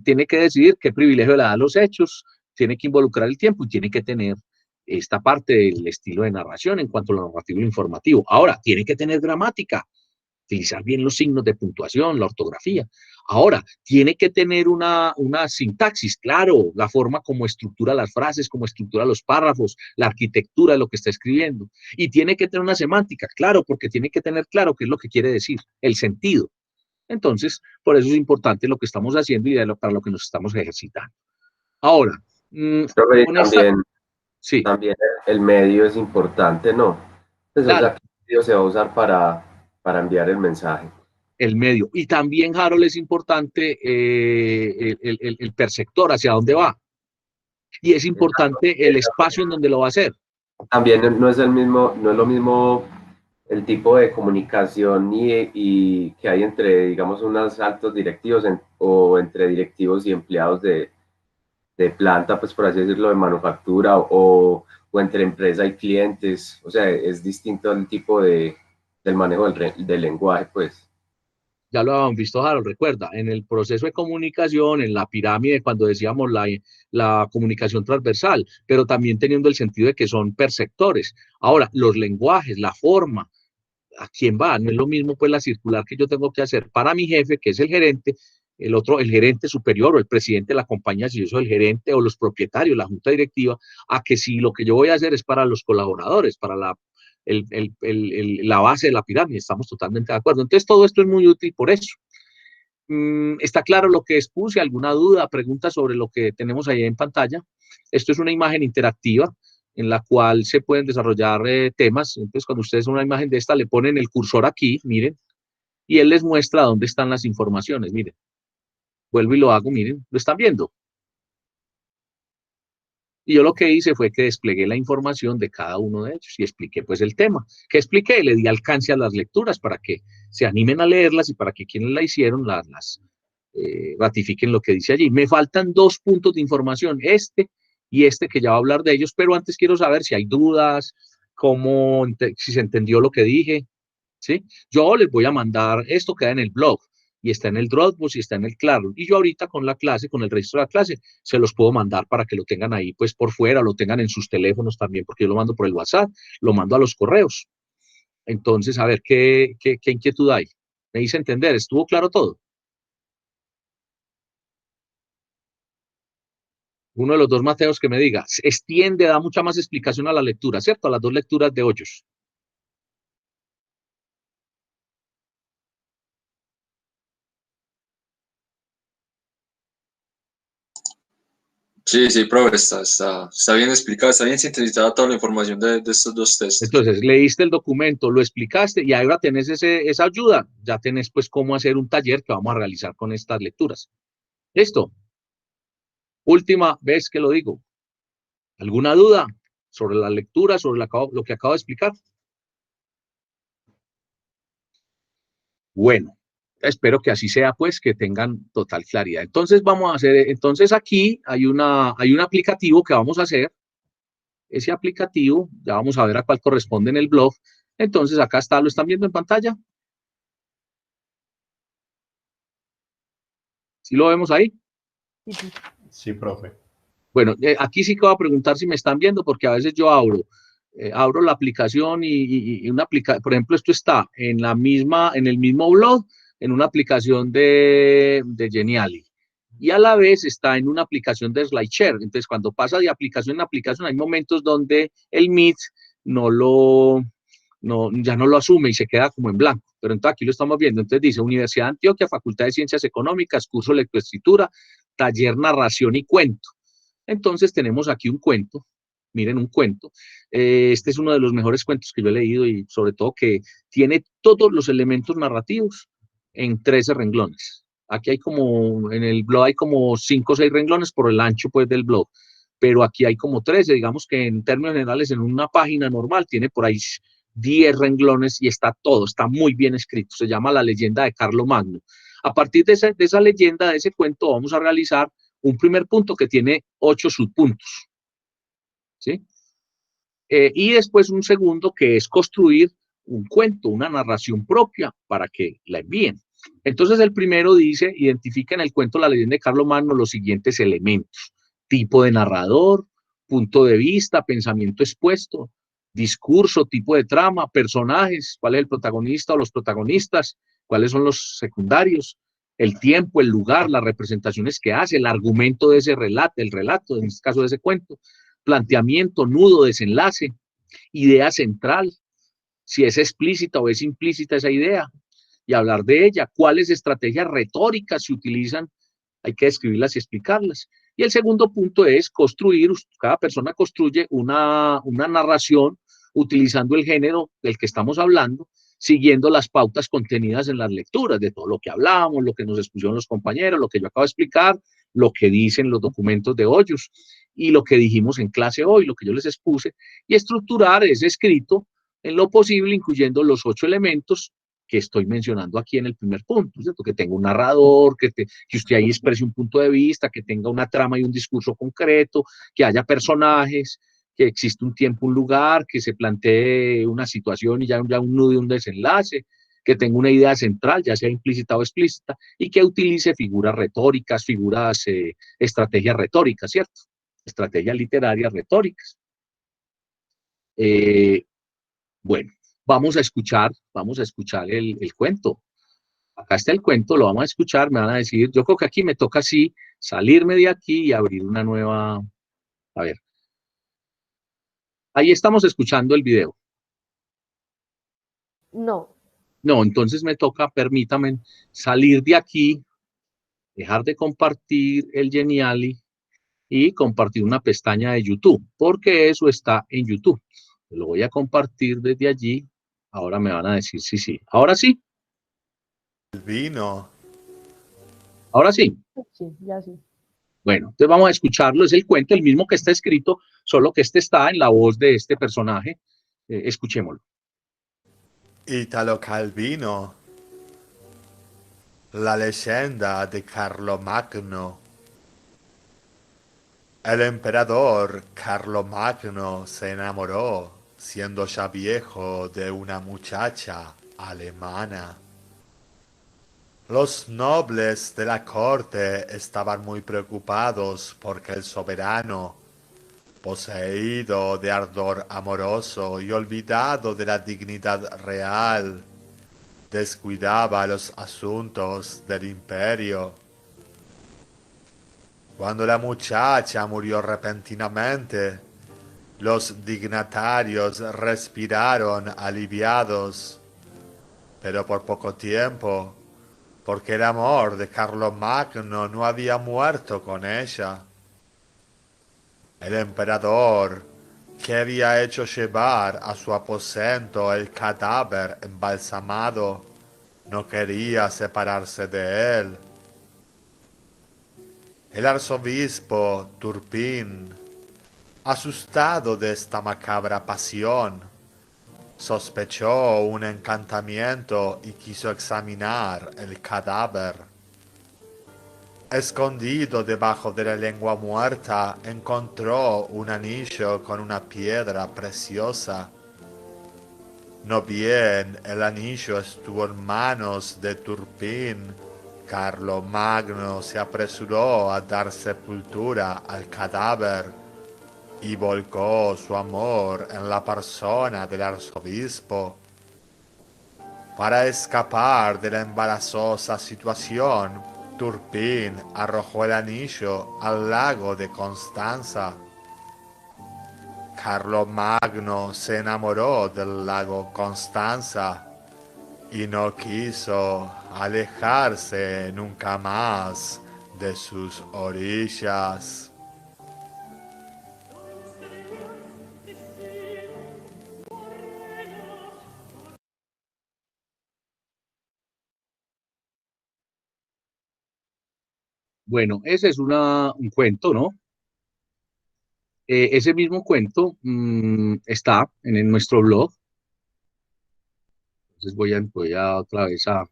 tiene que decidir qué privilegio le da a los hechos, tiene que involucrar el tiempo y tiene que tener esta parte del estilo de narración en cuanto a lo narrativo e informativo. Ahora, tiene que tener gramática, utilizar bien los signos de puntuación, la ortografía. Ahora, tiene que tener una sintaxis, claro, la forma como estructura las frases, como estructura los párrafos, la arquitectura de lo que está escribiendo. Y tiene que tener una semántica, claro, porque tiene que tener claro qué es lo que quiere decir, el sentido. Entonces, por eso es importante lo que estamos haciendo y para lo que nos estamos ejercitando. Ahora, Profe, con esta... también el medio es importante, ¿no? Pues, o Claro. sea, ¿qué medio se va a usar para para enviar el mensaje. El medio. Y también, Harold, es importante el perceptor, hacia dónde va. Y es importante el espacio en donde lo va a hacer. También no es lo mismo el tipo de comunicación y que hay entre, digamos, unos altos directivos o entre directivos y empleados de planta, pues por así decirlo, de manufactura o entre empresa y clientes. O sea, es distinto el tipo del manejo del lenguaje, pues. Ya lo habíamos visto, Harold, recuerda, en el proceso de comunicación, en la pirámide, cuando decíamos la comunicación transversal, pero también teniendo el sentido de que son perceptores. Ahora, los lenguajes, la forma, ¿a quién va? No es lo mismo pues la circular que yo tengo que hacer para mi jefe, que es el gerente, el otro, el gerente superior o el presidente de la compañía, si yo soy el gerente o los propietarios, la junta directiva, a que si lo que yo voy a hacer es para los colaboradores, para la base de la pirámide, estamos totalmente de acuerdo. Entonces todo esto es muy útil por eso. ¿Está claro lo que expuse? ¿Alguna duda, pregunta sobre lo que tenemos ahí en pantalla? Esto es una imagen interactiva en la cual se pueden desarrollar temas. Entonces, cuando ustedes una imagen de esta, le ponen el cursor aquí, miren, y él les muestra dónde están las informaciones, miren. Vuelvo y lo hago, miren, ¿lo están viendo? Y yo lo que hice fue que desplegué la información de cada uno de ellos y expliqué pues el tema. ¿Qué expliqué? Le di alcance a las lecturas para que se animen a leerlas y para que quienes la hicieron las ratifiquen lo que dice allí. Me faltan 2 puntos de información, este y este que ya va a hablar de ellos, pero antes quiero saber si hay dudas, si se entendió lo que dije, ¿sí? Yo les voy a mandar, esto queda en el blog, y está en el Dropbox y está en el Classroom, y yo ahorita con la clase, con el registro de la clase, se los puedo mandar para que lo tengan ahí, pues por fuera, lo tengan en sus teléfonos también, porque yo lo mando por el WhatsApp, lo mando a los correos. Entonces, a ver, ¿qué inquietud hay? Me hice entender, ¿estuvo claro todo? Uno de los dos Mateos que me diga, extiende, da mucha más explicación a la lectura, ¿cierto? A las 2 lecturas de Hoyos. Sí, profe, está bien explicada, está bien sintetizada toda la información de estos 2 textos. Entonces, leíste el documento, lo explicaste y ahora tenés esa ayuda. Ya tenés pues cómo hacer un taller que vamos a realizar con estas lecturas. ¿Listo? Última vez que lo digo. ¿Alguna duda sobre la lectura, sobre lo que acabo de explicar? Bueno, espero que así sea, pues, que tengan total claridad. Entonces, vamos a hacer, entonces aquí hay un aplicativo que vamos a hacer. Ese aplicativo, ya vamos a ver a cuál corresponde en el blog. Entonces, acá está, ¿lo están viendo en pantalla? ¿Sí lo vemos ahí? Sí, profe. Bueno, aquí sí que voy a preguntar si me están viendo, porque a veces yo abro la aplicación y por ejemplo, esto está en el mismo blog, en una aplicación de Geniali, y a la vez está en una aplicación de SlideShare. Entonces, cuando pasa de aplicación en aplicación, hay momentos donde el Meet ya no lo asume y se queda como en blanco, pero entonces aquí lo estamos viendo. Entonces dice Universidad de Antioquia, Facultad de Ciencias Económicas, curso de lectoescritura, taller narración y cuento. Entonces tenemos aquí un cuento, miren, un cuento. Este es uno de los mejores cuentos que yo he leído y sobre todo que tiene todos los elementos narrativos en 13 renglones. Aquí hay como, en el blog hay como 5 o 6 renglones por el ancho pues del blog, pero aquí hay como 13, digamos que en términos generales en una página normal tiene por ahí 10 renglones y está todo, está muy bien escrito. Se llama La leyenda de Carlomagno. A partir de esa leyenda, de ese cuento, vamos a realizar un primer punto que tiene 8 subpuntos, ¿sí? Y después un segundo que es construir un cuento, una narración propia para que la envíen. Entonces el primero dice, identifica en el cuento La leyenda de Carlomagno los siguientes elementos: tipo de narrador, punto de vista, pensamiento expuesto, discurso, tipo de trama, personajes, cuál es el protagonista o los protagonistas, cuáles son los secundarios, el tiempo, el lugar, las representaciones que hace, el argumento de ese relato, el relato, en este caso de ese cuento, planteamiento, nudo, desenlace, idea central, si es explícita o es implícita esa idea, y hablar de ella, cuáles estrategias retóricas se utilizan, hay que describirlas y explicarlas. Y el segundo punto es construir, cada persona construye una narración utilizando el género del que estamos hablando, siguiendo las pautas contenidas en las lecturas, de todo lo que hablamos, lo que nos expusieron los compañeros, lo que yo acabo de explicar, lo que dicen los documentos de Hoyos y lo que dijimos en clase hoy, lo que yo les expuse, y estructurar ese escrito en lo posible, incluyendo los 8 elementos que estoy mencionando aquí en el primer punto, ¿cierto? Que tenga un narrador, que usted ahí exprese un punto de vista, que tenga una trama y un discurso concreto, que haya personajes, que existe un tiempo, un lugar, que se plantee una situación y ya un nudo y un desenlace, que tenga una idea central, ya sea implícita o explícita, y que utilice figuras retóricas, estrategias retóricas, ¿cierto? Estrategias literarias retóricas. Bueno, vamos a escuchar el cuento. Acá está el cuento, lo vamos a escuchar, me van a decir, yo creo que aquí me toca así salirme de aquí y abrir una nueva, a ver. Ahí estamos escuchando el video. No. No, entonces me toca, permítame, salir de aquí, dejar de compartir el Geniali y compartir una pestaña de YouTube, porque eso está en YouTube. Lo voy a compartir desde allí. Ahora me van a decir sí. Ahora sí. El vino. Ahora sí. Sí, ya sí. Bueno, entonces vamos a escucharlo. Es el cuento, el mismo que está escrito, solo que este está en la voz de este personaje. Escuchémoslo. Italo Calvino. La leyenda de Carlomagno. El emperador Carlomagno se enamoró, siendo ya viejo, de una muchacha alemana. Los nobles de la corte estaban muy preocupados porque el soberano, poseído de ardor amoroso y olvidado de la dignidad real, descuidaba los asuntos del imperio. Cuando la muchacha murió repentinamente, los dignatarios respiraron aliviados, pero por poco tiempo, porque el amor de Carlomagno no había muerto con ella. El emperador, que había hecho llevar a su aposento el cadáver embalsamado, no quería separarse de él. El arzobispo Turpín, asustado de esta macabra pasión, sospechó un encantamiento y quiso examinar el cadáver. Escondido debajo de la lengua muerta, encontró un anillo con una piedra preciosa. No bien el anillo estuvo en manos de Turpín, Carlomagno se apresuró a dar sepultura al cadáver y volcó su amor en la persona del arzobispo. Para escapar de la embarazosa situación, Turpín arrojó el anillo al lago de Constanza. Carlomagno se enamoró del lago Constanza y no quiso alejarse nunca más de sus orillas. Bueno, ese es un cuento, ¿no? Ese mismo cuento está en nuestro blog. Entonces voy a otra vez a...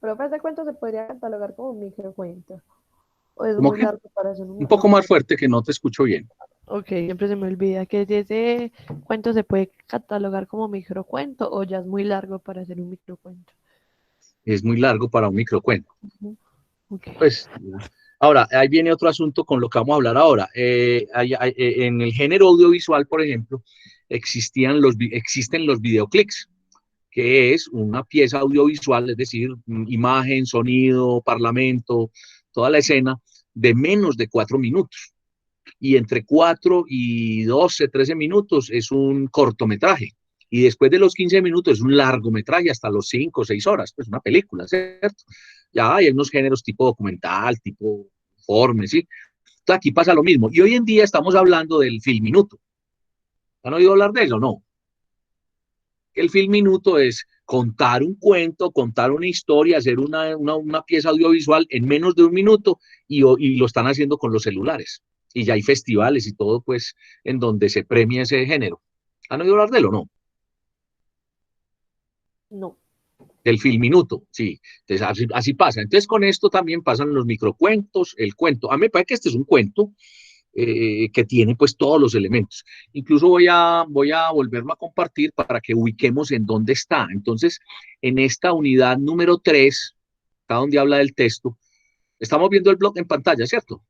Profe, ¿ese cuento se podría catalogar como un microcuento? ¿O es ¿Cómo muy que? largo para ser un Un poco microcuento? más fuerte, que no te escucho bien. Ok, siempre se me olvida que si ese cuento se puede catalogar como microcuento o ya es muy largo para ser un microcuento. Es muy largo para un microcuento. Okay. Pues, ahora, ahí viene otro asunto con lo que vamos a hablar ahora. En el género audiovisual, por ejemplo, existen los videoclips, que es una pieza audiovisual, es decir, imagen, sonido, parlamento, toda la escena, de menos de 4 minutos. Y entre 4 y 12, 13 minutos es un cortometraje. Y después de los 15 minutos es un largometraje hasta los 5 o 6 horas. Pues una película, ¿cierto? Ya hay unos géneros tipo documental, tipo informe, ¿sí? Entonces aquí pasa lo mismo. Y hoy en día estamos hablando del filminuto. ¿Han oído hablar de eso? No. El film minuto es contar un cuento, contar una historia, hacer una pieza audiovisual en menos de un minuto y lo están haciendo con los celulares. Y ya hay festivales y todo, pues, en donde se premia ese género. ¿Han oído hablar de él o no? No. Del film minuto, sí. Entonces, así pasa. Entonces, con esto también pasan los microcuentos, el cuento. A mí me parece que este es un cuento que tiene pues todos los elementos. Incluso voy a volverlo a compartir para que ubiquemos en dónde está. Entonces, en esta unidad número 3, acá donde habla del texto, estamos viendo el blog en pantalla, ¿cierto?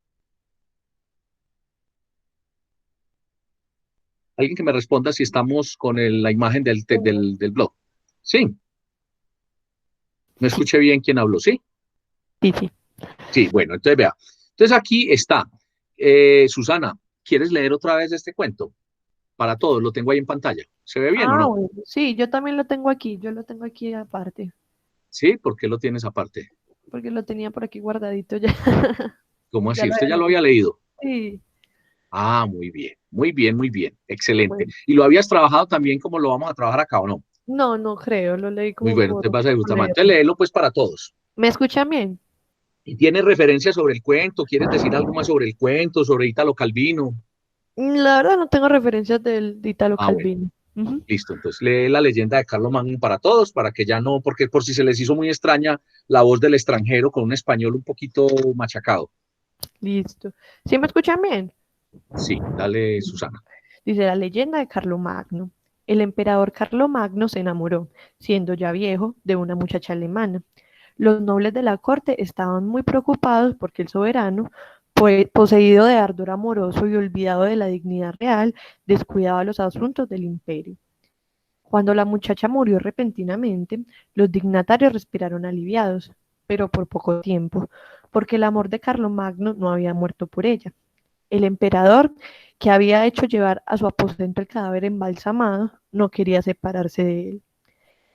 Alguien que me responda si estamos con la imagen del blog. Sí. No escuché bien quién habló, ¿sí? Sí, sí. Sí, bueno, entonces vea. Entonces aquí está. Susana, ¿quieres leer otra vez este cuento? Para todos, lo tengo ahí en pantalla. ¿Se ve bien o no? Bueno, sí, yo también lo tengo aquí, yo lo tengo aquí aparte, Sí, ¿por qué lo tienes aparte? porque lo tenía por aquí guardadito ya. ¿Cómo Ya así? lo ¿Usted ya había lo había leído. leído? Sí, Ah, muy bien, muy bien, muy bien. Excelente. bueno. ¿Y lo habías trabajado también como lo vamos a trabajar acá o no? No, no creo, lo leí Muy como bueno, entonces vas a por disfrutar más. Entonces leerlo. léelo pues para todos. ¿Me escuchan bien? ¿Y tienes referencias sobre el cuento? ¿Quieres decir algo más sobre el cuento, sobre Italo Calvino? La verdad no tengo referencias de Italo Ah, bueno, Calvino. Ujú. listo. Entonces lee la leyenda de Carlo Magno para todos, para que ya no, porque por si se les hizo muy extraña la voz del extranjero con un español un poquito machacado. Listo. ¿Sí me escuchan bien? Sí, dale, Susana. Dice la leyenda de Carlomagno. El emperador Carlomagno se enamoró, siendo ya viejo, de una muchacha alemana. Los nobles de la corte estaban muy preocupados porque el soberano, poseído de ardor amoroso y olvidado de la dignidad real, descuidaba los asuntos del imperio. Cuando la muchacha murió repentinamente, los dignatarios respiraron aliviados, pero por poco tiempo, porque el amor de Carlomagno no había muerto por ella. El emperador, que había hecho llevar a su aposento el cadáver embalsamado, no quería separarse de él.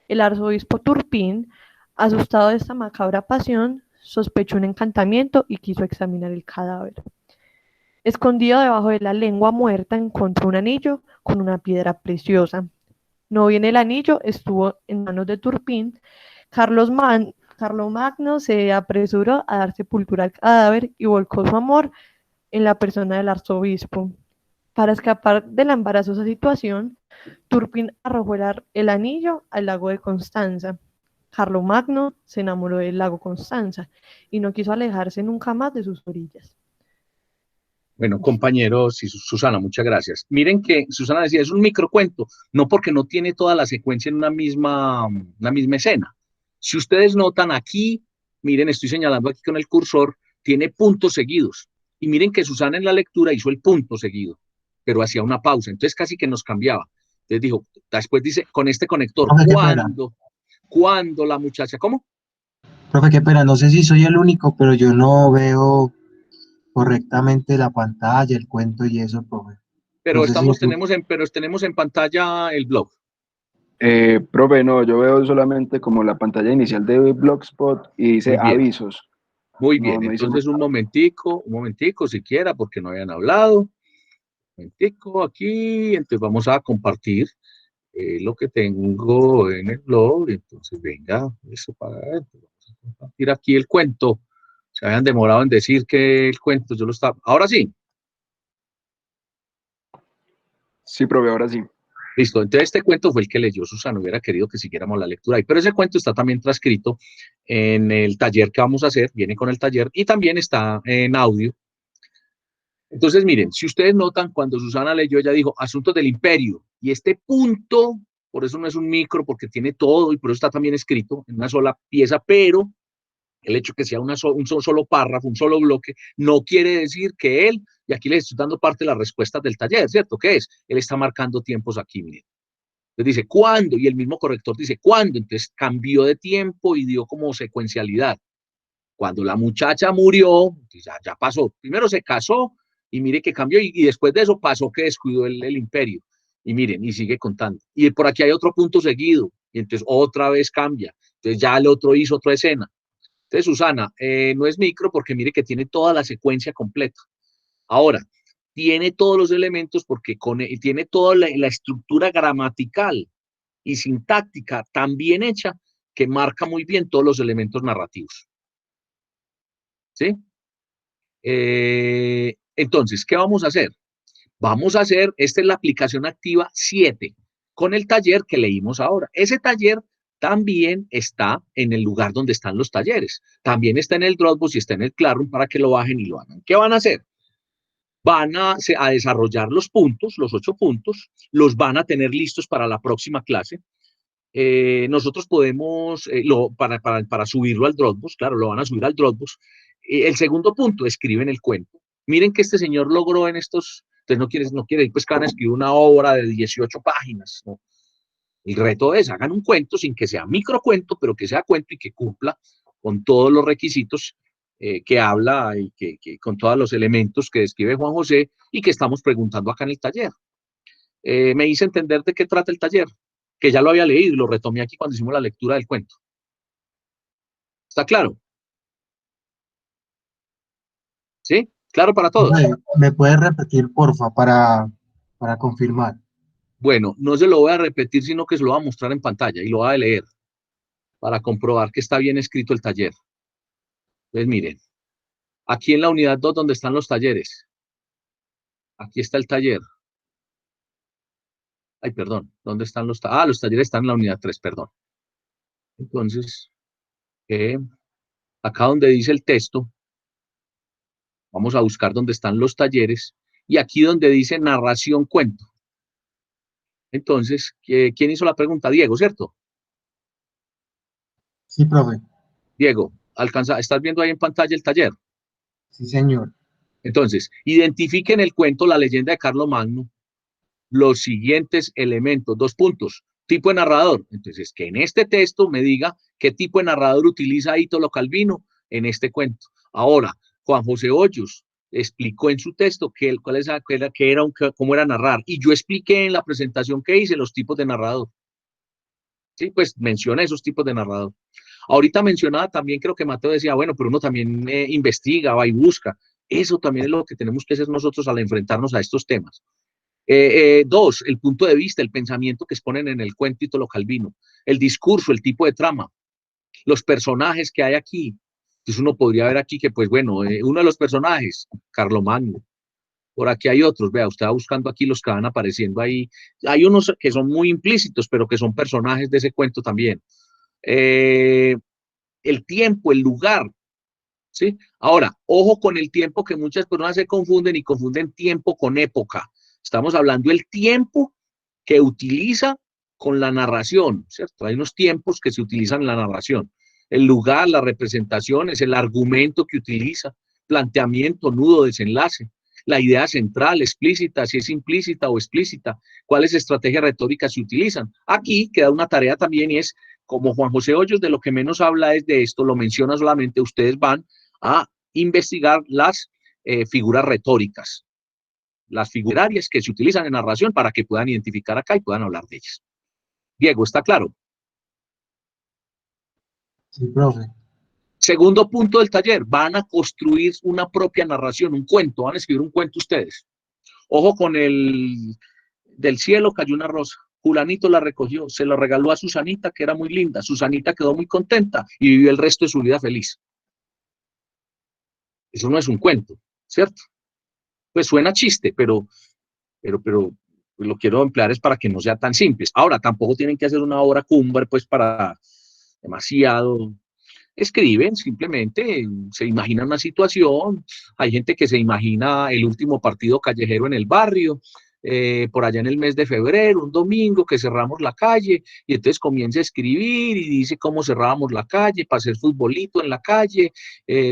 El arzobispo Turpín, asustado de esta macabra pasión, sospechó un encantamiento y quiso examinar el cadáver. Escondido debajo de la lengua muerta encontró un anillo con una piedra preciosa. No bien el anillo estuvo en manos de Turpín, Carlomagno se apresuró a dar sepultura al cadáver y volcó su amor en la persona del arzobispo. Para escapar de la embarazosa situación, Turpín arrojó el anillo al lago de Constanza. Carlomagno se enamoró del lago Constanza y no quiso alejarse nunca más de sus orillas. Bueno, compañeros y Susana, muchas gracias. Miren que Susana decía, es un microcuento, no porque no tiene toda la secuencia en una misma escena. Si ustedes notan aquí, miren, estoy señalando aquí con el cursor, tiene puntos seguidos. Y miren que Susana en la lectura hizo el punto seguido, pero hacía una pausa, entonces casi que nos cambiaba. Entonces dijo, después dice, con este conector, Profe, qué pena. ¿cuándo la muchacha? ¿Cómo? Profe, qué pena, no sé si soy el único, pero yo no veo correctamente la pantalla, el cuento y eso, profe. No Pero sé si tenemos en pantalla el blog. Profe, no, yo veo solamente como la pantalla inicial de Blogspot y dice Muy bien. avisos. Muy No, bien, no dice entonces más. un momentico siquiera, porque no habían hablado. Un momentico aquí, entonces vamos a compartir lo que tengo en el blog. Entonces, venga, eso para vamos a compartir aquí el cuento. Se habían demorado en decir que el cuento yo lo estaba. Ahora sí. Sí, profe, ahora sí. Listo, entonces este cuento fue el que leyó Susana, hubiera querido que siguiéramos la lectura ahí, pero ese cuento está también transcrito en el taller que vamos a hacer, viene con el taller y también está en audio. Entonces, miren, si ustedes notan, cuando Susana leyó, ella dijo, asuntos del imperio, y este punto, por eso no es un micro, porque tiene todo, y por eso está también escrito en una sola pieza, pero el hecho que sea un solo párrafo, un solo bloque, no quiere decir que él, y aquí les estoy dando parte de las respuestas del taller, ¿cierto? ¿Qué es? Él está marcando tiempos aquí, miren. Entonces dice, ¿cuándo? Y el mismo corrector dice, ¿cuándo? Entonces cambió de tiempo y dio como secuencialidad. Cuando la muchacha murió, ya pasó. Primero se casó y mire que cambió y después de eso pasó que descuidó el imperio. Y miren, y sigue contando. Y por aquí hay otro punto seguido. Y entonces otra vez cambia. Entonces ya el otro hizo otra escena. Entonces, Susana, no es micro porque mire que tiene toda la secuencia completa. Ahora, tiene todos los elementos porque tiene toda la estructura gramatical. y sintáctica tan bien hecha que marca muy bien todos los elementos narrativos. ¿Sí? Entonces, ¿qué vamos a hacer? Vamos a hacer, esta es la aplicación activa 7, con el taller que leímos ahora. Ese taller también está en el lugar donde están los talleres. También está en el Dropbox y está en el Classroom para que lo bajen y lo hagan. ¿Qué van a hacer? Van a desarrollar los puntos, los 8 puntos, los van a tener listos para la próxima clase. Nosotros podemos, para subirlo al Dropbox, claro, lo van a subir al Dropbox. El segundo punto, escriben el cuento. Miren que este señor logró en estos, entonces no quiere pues que van a escribir una obra de 18 páginas, ¿no? El reto es, hagan un cuento sin que sea microcuento, pero que sea cuento y que cumpla con todos los requisitos que habla y que con todos los elementos que describe Juan José y que estamos preguntando acá en el taller. Me hice entender de qué trata el taller, que ya lo había leído y lo retomé aquí cuando hicimos la lectura del cuento. ¿Está claro? ¿Sí? ¿Claro para todos? ¿Me puedes repetir, porfa, para confirmar? Bueno, no se lo voy a repetir, sino que se lo voy a mostrar en pantalla y lo voy a leer para comprobar que está bien escrito el taller. Entonces, miren, aquí en la unidad 2, donde están los talleres, aquí está el taller. Ay, perdón, ¿dónde están los talleres? Ah, los talleres están en la unidad 3, perdón. Entonces, acá donde dice el texto, vamos a buscar dónde están los talleres, y aquí donde dice narración cuento. Entonces, ¿quién hizo la pregunta? Diego, ¿cierto? Sí, profe. Diego, ¿estás viendo ahí en pantalla el taller? Sí, señor. Entonces, identifiquen el cuento La leyenda de Carlomagno los siguientes elementos, 2 puntos. Tipo de narrador. Entonces, que en este texto me diga qué tipo de narrador utiliza Ítalo Calvino en este cuento. Ahora, Juan José Hoyos explicó en su texto cómo era narrar. Y yo expliqué en la presentación que hice los tipos de narrador. Sí, pues menciona esos tipos de narrador. Ahorita mencionaba también, creo que Mateo decía, bueno, pero uno también investiga, va y busca. Eso también es lo que tenemos que hacer nosotros al enfrentarnos a estos temas. 2, el punto de vista, el pensamiento que exponen en el cuento Ítalo Calvino, el discurso, el tipo de trama, los personajes que hay aquí. Entonces uno podría ver aquí que, pues bueno, uno de los personajes, Carlomagno. Por aquí hay otros, vea, usted va buscando aquí los que van apareciendo ahí. Hay unos que son muy implícitos, pero que son personajes de ese cuento también. El tiempo, el lugar, ¿sí? Ahora, ojo con el tiempo, que muchas personas se confunden y confunden tiempo con época. Estamos hablando del tiempo que utiliza con la narración, ¿cierto? Hay unos tiempos que se utilizan en la narración. El lugar, la representación, es el argumento que utiliza, planteamiento, nudo, desenlace, la idea central, explícita, si es implícita o explícita, cuáles estrategias retóricas se utilizan. Aquí queda una tarea también y es, como Juan José Hoyos de lo que menos habla es de esto, lo menciona solamente, ustedes van a investigar las figuras retóricas, las figurarias que se utilizan en narración para que puedan identificar acá y puedan hablar de ellas. Diego, ¿está claro? Sí, profe. Segundo punto del taller, van a construir una propia narración, un cuento, van a escribir un cuento ustedes. Ojo con el del cielo cayó una rosa, Julanito la recogió, se la regaló a Susanita, que era muy linda, Susanita quedó muy contenta y vivió el resto de su vida feliz. Eso no es un cuento, ¿cierto? Pues suena chiste, pero lo quiero emplear es para que no sea tan simple. Ahora, tampoco tienen que hacer una obra cumbre, pues para demasiado. Escriben, simplemente se imaginan una situación. Hay gente que se imagina el último partido callejero en el barrio, por allá en el mes de febrero, un domingo que cerramos la calle, y entonces comienza a escribir y dice cómo cerrábamos la calle para hacer futbolito en la calle,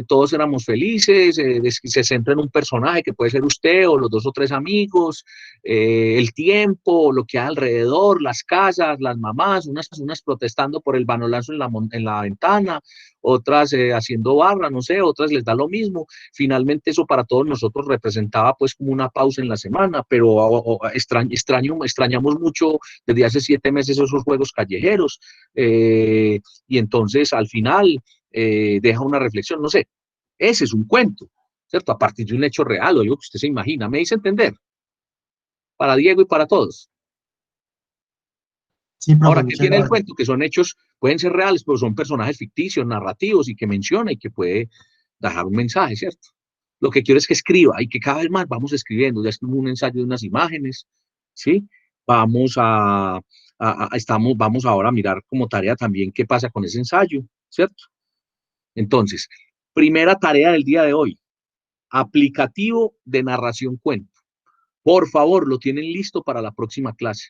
todos éramos felices, se centra en un personaje que puede ser usted o los 2 o 3 amigos, el tiempo, lo que hay alrededor, las casas, las mamás, unas protestando por el banolazo en la ventana, otras haciendo barra, no sé, otras les da lo mismo. Finalmente eso para todos nosotros representaba pues como una pausa en la semana, pero extrañamos mucho desde hace 7 meses esos juegos callejeros, y entonces al final deja una reflexión, no sé, ese es un cuento, ¿cierto? A partir de un hecho real o algo que usted se imagina, me hice entender, para Diego y para todos. Sí, profe, Ahora, ¿qué muchas tiene el gracias. cuento? Que son hechos, pueden ser reales, pero son personajes ficticios, narrativos y que menciona y que puede dejar un mensaje, ¿cierto? Lo que quiero es que escriba y que cada vez más vamos escribiendo. Ya escribimos un ensayo de unas imágenes, ¿sí? Vamos vamos ahora a mirar como tarea también qué pasa con ese ensayo, ¿cierto? Entonces, primera tarea del día de hoy, aplicativo de narración cuento. Por favor, lo tienen listo para la próxima clase.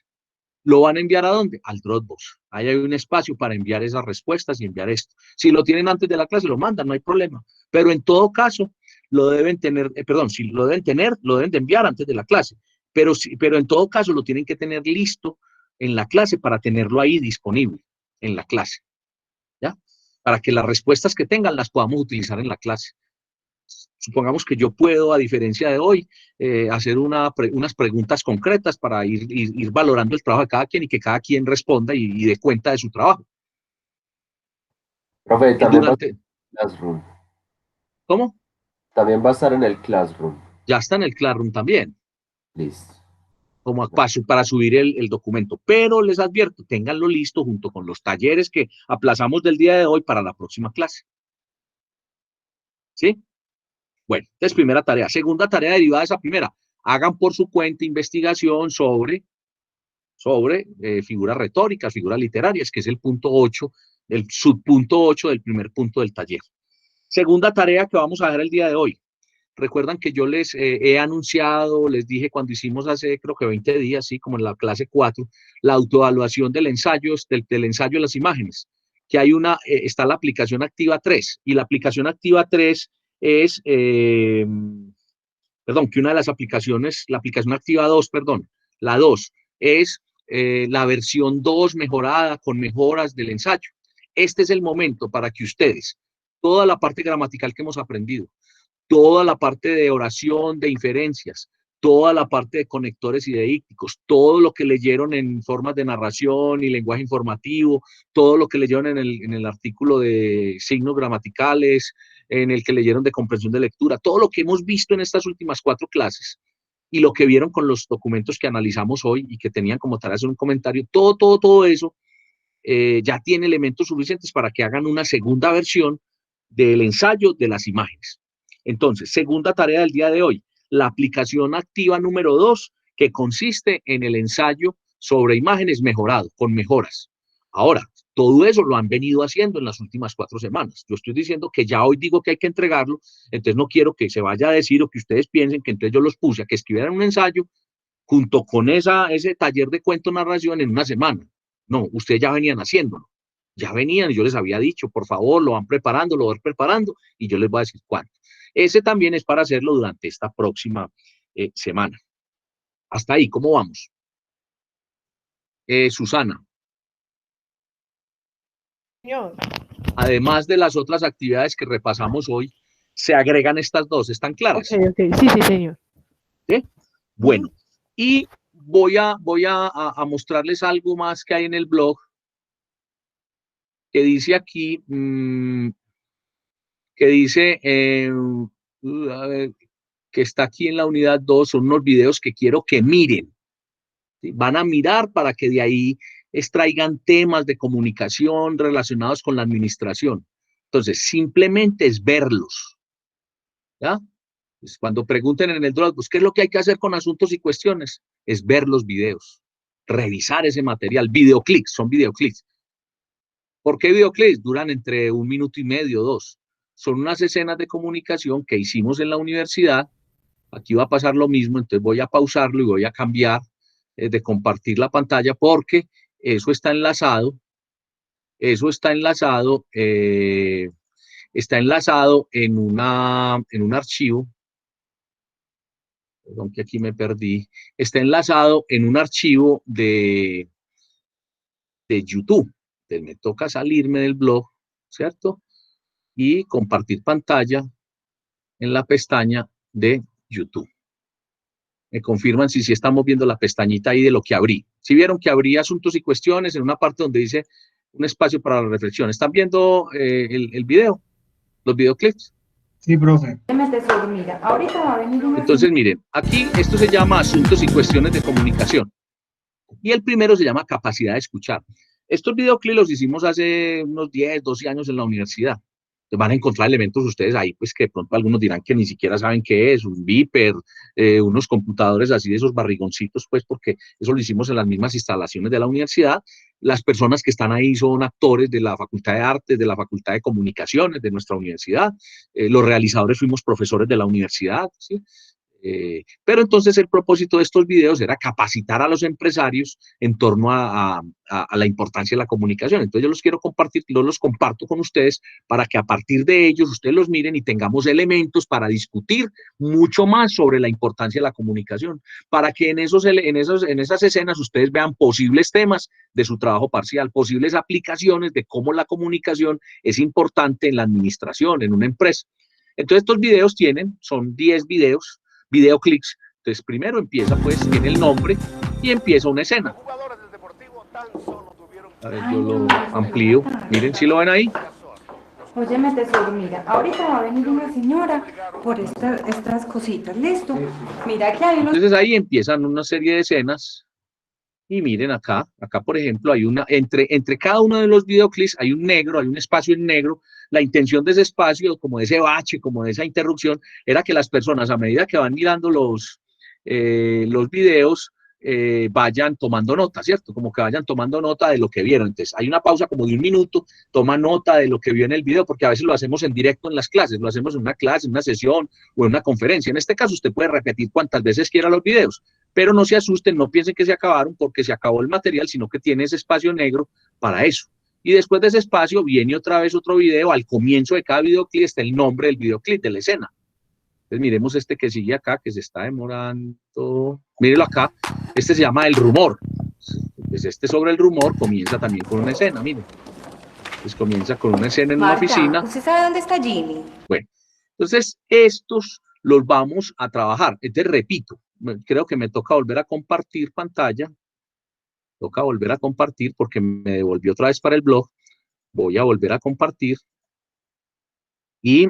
¿Lo van a enviar a dónde? Al Dropbox. Ahí hay un espacio para enviar esas respuestas y enviar esto. Si lo tienen antes de la clase, lo mandan, no hay problema. Pero en todo caso, lo deben tener, si lo deben tener, lo deben de enviar antes de la clase. Pero en todo caso, lo tienen que tener listo en la clase para tenerlo ahí disponible en la clase. ¿Ya? Para que las respuestas que tengan las podamos utilizar en la clase. Supongamos que yo puedo, a diferencia de hoy, hacer unas preguntas concretas para ir valorando el trabajo de cada quien y que cada quien responda y dé cuenta de su trabajo. Profe, también va a Durante, estar en el Classroom. ¿Cómo? También va a estar en el Classroom. Ya está en el Classroom también, Listo. como para subir el documento. Pero les advierto, ténganlo listo junto con los talleres que aplazamos del día de hoy para la próxima clase. ¿Sí? Bueno, entonces primera tarea. Segunda tarea derivada de esa primera. Hagan por su cuenta investigación sobre figuras retóricas, figuras literarias, que es el punto 8, el subpunto 8 del primer punto del taller. Segunda tarea que vamos a hacer el día de hoy. Recuerdan que yo les he anunciado, les dije cuando hicimos hace creo que 20 días, sí, como en la clase 4, la autoevaluación del ensayo de las imágenes, que hay está la aplicación activa 3, y la aplicación activa 3 es, que una de las aplicaciones, la aplicación activa 2, la 2 es la versión 2 mejorada con mejoras del ensayo. Este es el momento para que ustedes, toda la parte gramatical que hemos aprendido, toda la parte de oración, de inferencias, toda la parte de conectores y de dícticos, todo lo que leyeron en formas de narración y lenguaje informativo, todo lo que leyeron en el artículo de signos gramaticales, en el que leyeron de comprensión de lectura, todo lo que hemos visto en estas últimas 4 clases y lo que vieron con los documentos que analizamos hoy y que tenían como tarea hacer un comentario, todo eso ya tiene elementos suficientes para que hagan una segunda versión del ensayo de las imágenes. Entonces, segunda tarea del día de hoy, la aplicación activa número 2, que consiste en el ensayo sobre imágenes mejorado, con mejoras. Ahora, todo eso lo han venido haciendo en las últimas 4 semanas. Yo estoy diciendo que ya hoy digo que hay que entregarlo, entonces no quiero que se vaya a decir o que ustedes piensen que entonces yo los puse a que escribieran un ensayo junto con ese taller de cuento narración en una semana. No, ustedes ya venían haciéndolo. Ya venían y yo les había dicho, por favor, lo van preparando y yo les voy a decir cuándo. Ese también es para hacerlo durante esta próxima semana. Hasta ahí, ¿cómo vamos? Susana. Señor. Además de las otras actividades que repasamos hoy, se agregan estas dos, ¿están claras? Ok, sí, señor. ¿Sí? Bueno, y voy a mostrarles algo más que hay en el blog, que dice aquí, que dice, a ver, que está aquí en la unidad 2, son unos videos que quiero que miren. ¿Sí? Van a mirar para que de ahí extraigan temas de comunicación relacionados con la administración. Entonces, simplemente es verlos. ¿Ya? Pues cuando pregunten en el Dropbox, ¿qué es lo que hay que hacer con asuntos y cuestiones? Es ver los videos, revisar ese material, videoclips, son videoclips. ¿Por qué videoclips? Duran entre 1 minuto y medio, 2. Son unas escenas de comunicación que hicimos en la universidad. Aquí va a pasar lo mismo, entonces voy a pausarlo y voy a cambiar de compartir la pantalla porque eso está enlazado en un archivo. Perdón que aquí me perdí. Está enlazado en un archivo de YouTube. Entonces me toca salirme del blog, ¿cierto? Y compartir pantalla en la pestaña de YouTube. Me confirman si estamos viendo la pestañita ahí de lo que abrí. Si vieron que abrí asuntos y cuestiones en una parte donde dice un espacio para la reflexión. ¿Están viendo el video? ¿Los videoclips? Sí, profe. Entonces, miren, aquí esto se llama asuntos y cuestiones de comunicación. Y el primero se llama capacidad de escuchar. Estos videoclips los hicimos hace unos 10, 12 años en la universidad. Entonces van a encontrar elementos ustedes ahí, pues que de pronto algunos dirán que ni siquiera saben qué es, un beeper, unos computadores así de esos barrigoncitos, pues porque eso lo hicimos en las mismas instalaciones de la universidad. Las personas que están ahí son actores de la Facultad de Artes, de la Facultad de Comunicaciones de nuestra universidad. Los realizadores fuimos profesores de la universidad, ¿sí? Pero entonces el propósito de estos videos era capacitar a los empresarios en torno a la importancia de la comunicación. Entonces yo los quiero compartir, yo los comparto con ustedes para que a partir de ellos ustedes los miren y tengamos elementos para discutir mucho más sobre la importancia de la comunicación, para que en esas escenas ustedes vean posibles temas de su trabajo parcial, posibles aplicaciones de cómo la comunicación es importante en la administración, en una empresa. Entonces estos videos son 10 videoclips. Entonces primero empieza, pues, tiene el nombre y empieza una escena. A ver, yo lo amplío. Miren si lo ven ahí. Óyeme, tesoro, mira, ahorita va a venir una señora por estas cositas, ¿listo? Mira que hay unos... Entonces ahí empiezan una serie de escenas. Y miren acá por ejemplo, hay una, entre cada uno de los videoclips hay un negro, hay un espacio en negro. La intención de ese espacio, como de ese bache, como de esa interrupción, era que las personas, a medida que van mirando los videos, vayan tomando nota, ¿cierto? Como que vayan tomando nota de lo que vieron. Entonces, hay una pausa como de 1 minuto, toma nota de lo que vio en el video, porque a veces lo hacemos en directo en las clases, lo hacemos en una clase, en una sesión o en una conferencia. En este caso, usted puede repetir cuantas veces quiera los videos, pero no se asusten, no piensen que se acabaron porque se acabó el material, sino que tiene ese espacio negro para eso. Y después de ese espacio viene otra vez otro video. Al comienzo de cada videoclip está el nombre del videoclip, de la escena. Entonces miremos este que sigue acá, que se está demorando. Mírenlo acá, este se llama El Rumor. Pues este sobre el rumor comienza también con una escena, miren. Pues comienza con una escena en una oficina. ¿Usted sabe dónde está Jimmy? Bueno, entonces estos los vamos a trabajar. Entonces repito, creo que me toca volver a compartir pantalla. Toca volver a compartir porque me devolvió otra vez para el blog. Voy a volver a compartir. Y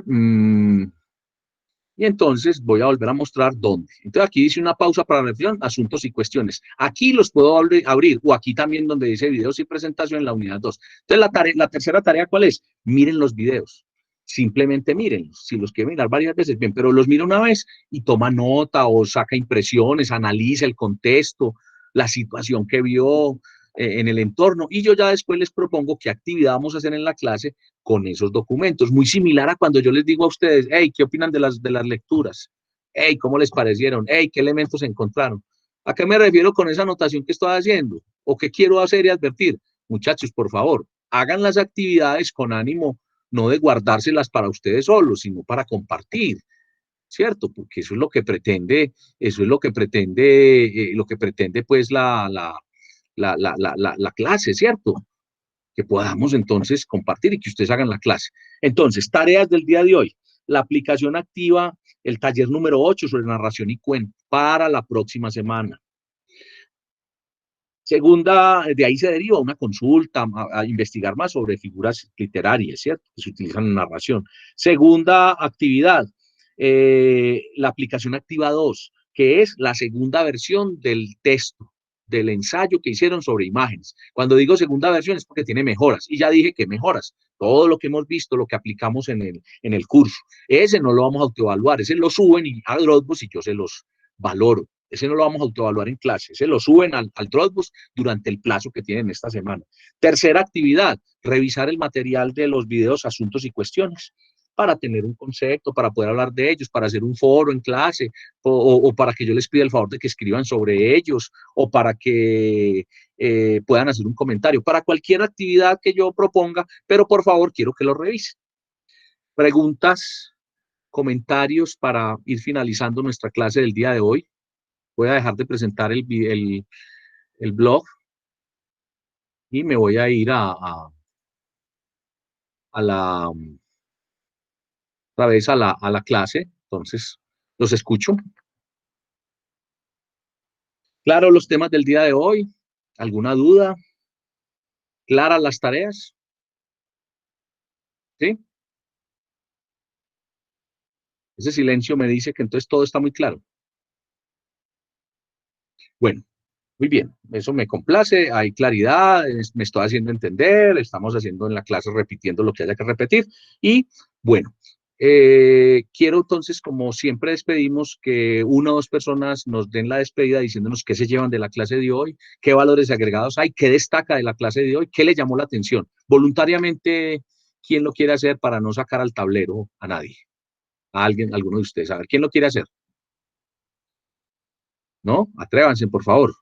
entonces voy a volver a mostrar dónde. Entonces aquí dice una pausa para reflexión, asuntos y cuestiones. Aquí los puedo abrir, o aquí también donde dice videos y presentación en la unidad 2. Entonces la tercera tarea, ¿cuál es? Miren los videos. Simplemente mírenlos. Si los quieren mirar varias veces, bien, pero los mira una vez y toma nota o saca impresiones, analiza el contexto, la situación que vio en el entorno. Y yo ya después les propongo qué actividad vamos a hacer en la clase con esos documentos. Muy similar a cuando yo les digo a ustedes, hey, ¿qué opinan de las lecturas? Hey, ¿cómo les parecieron? Hey, ¿qué elementos encontraron? ¿A qué me refiero con esa anotación que estoy haciendo? ¿O qué quiero hacer y advertir? Muchachos, por favor, hagan las actividades con ánimo no de guardárselas para ustedes solos, sino para compartir, ¿cierto? Porque eso es lo que pretende, pues la clase, ¿cierto? Que podamos entonces compartir y que ustedes hagan la clase. Entonces, tareas del día de hoy. La aplicación activa, el taller número 8 sobre narración y cuento para la próxima semana. Segunda, de ahí se deriva una consulta, a investigar más sobre figuras literarias, ¿cierto? Que se utilizan en narración. Segunda actividad, la aplicación activa 2, que es la segunda versión del texto, del ensayo que hicieron sobre imágenes. Cuando digo segunda versión es porque tiene mejoras, y ya dije que mejoras. Todo lo que hemos visto, lo que aplicamos en el curso. Ese no lo vamos a autoevaluar, ese lo suben a Dropbox y yo se los valoro. Ese no lo vamos a autoevaluar en clase, ese lo suben al Dropbox durante el plazo que tienen esta semana. Tercera actividad, revisar el material de los videos, asuntos y cuestiones para tener un concepto, para poder hablar de ellos, para hacer un foro en clase, o para que yo les pida el favor de que escriban sobre ellos, o para que puedan hacer un comentario, para cualquier actividad que yo proponga, pero por favor quiero que lo revisen. Preguntas, comentarios para ir finalizando nuestra clase del día de hoy. Voy a dejar de presentar el blog y me voy a ir otra vez a la clase. Entonces, los escucho. Claro, los temas del día de hoy. ¿Alguna duda? ¿Claras las tareas? ¿Sí? Ese silencio me dice que entonces todo está muy claro. Bueno, Muy bien, eso me complace, hay claridad, me estoy haciendo entender, estamos haciendo en la clase repitiendo lo que haya que repetir y bueno, quiero entonces, como siempre despedimos, que una o dos personas nos den la despedida diciéndonos qué se llevan de la clase de hoy, qué valores agregados hay, qué destaca de la clase de hoy, qué le llamó la atención. Voluntariamente, ¿quién lo quiere hacer para no sacar al tablero a nadie? A alguien, alguno de ustedes. A ver, ¿quién lo quiere hacer? ¿No? Atrévanse, por favor.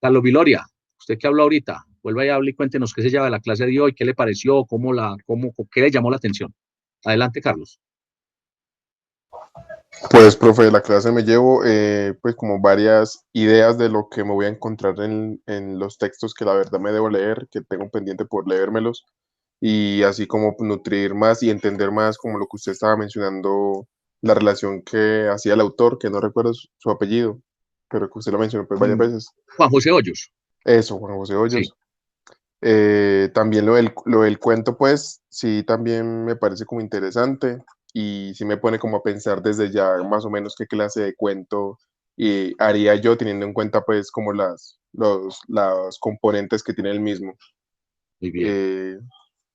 Carlos Viloria, usted que habló ahorita, vuelva y hable y cuéntenos qué se lleva de la clase de hoy, qué le pareció, qué le llamó la atención. Adelante, Carlos. Pues, profe, de la clase me llevo pues como varias ideas de lo que me voy a encontrar en los textos que la verdad me debo leer, que tengo pendiente por leérmelos, y así como nutrir más y entender más como lo que usted estaba mencionando, la relación que hacía el autor, que no recuerdo su apellido, pero que usted lo mencionó pues varias veces. Juan José Hoyos. Eso, Juan José Hoyos. Sí. También lo del cuento, pues, sí, también me parece como interesante y sí me pone como a pensar desde ya más o menos qué clase de cuento haría yo, teniendo en cuenta, pues, como los componentes que tiene el mismo. Muy bien.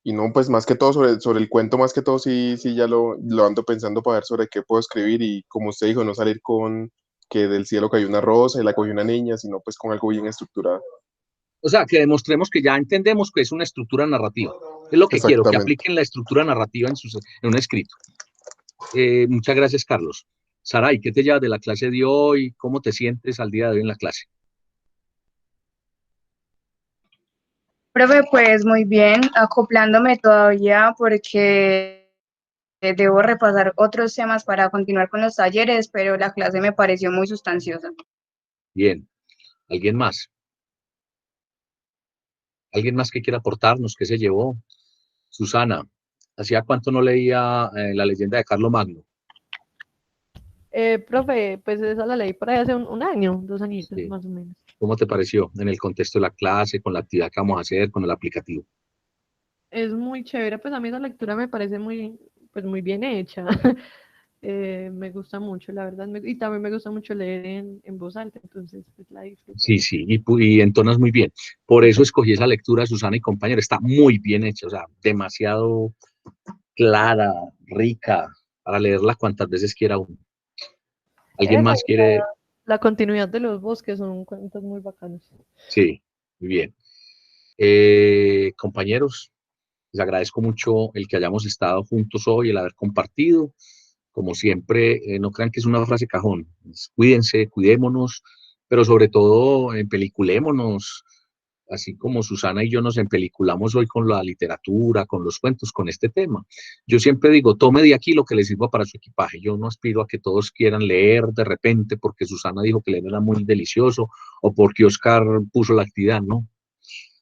Y no, pues, más que todo sobre el cuento, más que todo, sí ya lo ando pensando para ver sobre qué puedo escribir y, como usted dijo, no salir con que del cielo cayó una rosa y la cogió una niña, sino pues con algo bien estructurado. O sea, que demostremos que ya entendemos que es una estructura narrativa. Es lo que quiero, que apliquen la estructura narrativa en un escrito. Muchas gracias, Carlos. Saray, ¿qué te llevas de la clase de hoy? ¿Cómo te sientes al día de hoy en la clase? Profe, pues muy bien, acoplándome todavía porque debo repasar otros temas para continuar con los talleres, pero la clase me pareció muy sustanciosa. Bien. ¿Alguien más? ¿Alguien más que quiera aportarnos? ¿Qué se llevó? Susana, ¿hacía cuánto no leía la leyenda de Carlomagno? Profe, pues esa la leí por ahí hace un año, 2 añitos Sí. más o menos. ¿Cómo te pareció en el contexto de la clase, con la actividad que vamos a hacer, con el aplicativo? Es muy chévere, pues a mí esa lectura me parece pues muy bien hecha. Me gusta mucho, la verdad, y también me gusta mucho leer en voz alta, entonces pues la disfruto. Sí, y entonas muy bien. Por eso escogí esa lectura, Susana y compañero, está muy bien hecha, o sea, demasiado clara, rica, para leerla cuantas veces quiera uno. ¿Alguien Esa más y quiere? la continuidad de los bosques son cuentos muy bacanos. Sí, muy bien. Compañeros, les agradezco mucho el que hayamos estado juntos hoy, el haber compartido. Como siempre, no crean que es una frase cajón. Cuídense, cuidémonos, pero sobre todo, empeliculémonos, así como Susana y yo nos empeliculamos hoy con la literatura, con los cuentos, con este tema. Yo siempre digo, tome de aquí lo que le sirva para su equipaje. Yo no aspiro a que todos quieran leer de repente porque Susana dijo que leer era muy delicioso o porque Oscar puso la actividad, no,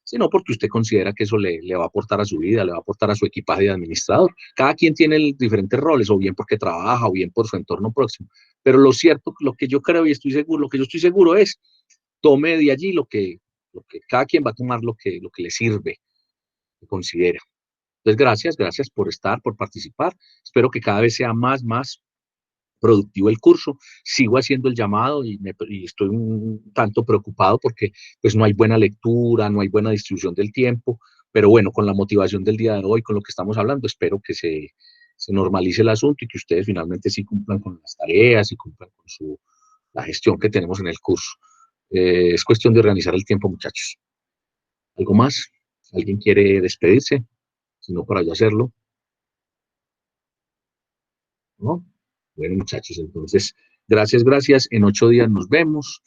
sino porque usted considera que eso le va a aportar a su vida, le va a aportar a su equipaje de administrador. Cada quien tiene diferentes roles, o bien porque trabaja, o bien por su entorno próximo. Pero lo cierto, lo que yo creo y estoy seguro, lo que yo estoy seguro es, tome de allí lo que cada quien va a tomar lo que le sirve, que considera. Entonces, gracias por estar, por participar. Espero que cada vez sea más productivo el curso. Sigo haciendo el llamado y estoy un tanto preocupado porque pues no hay buena lectura, no hay buena distribución del tiempo, pero bueno, con la motivación del día de hoy, con lo que estamos hablando, espero que se normalice el asunto y que ustedes finalmente sí cumplan con las tareas y cumplan con la gestión que tenemos en el curso. Es cuestión de organizar el tiempo, muchachos. ¿Algo más? ¿Alguien quiere despedirse? Si no, para yo hacerlo. ¿No? Bueno, muchachos, entonces, gracias. En 8 días nos vemos.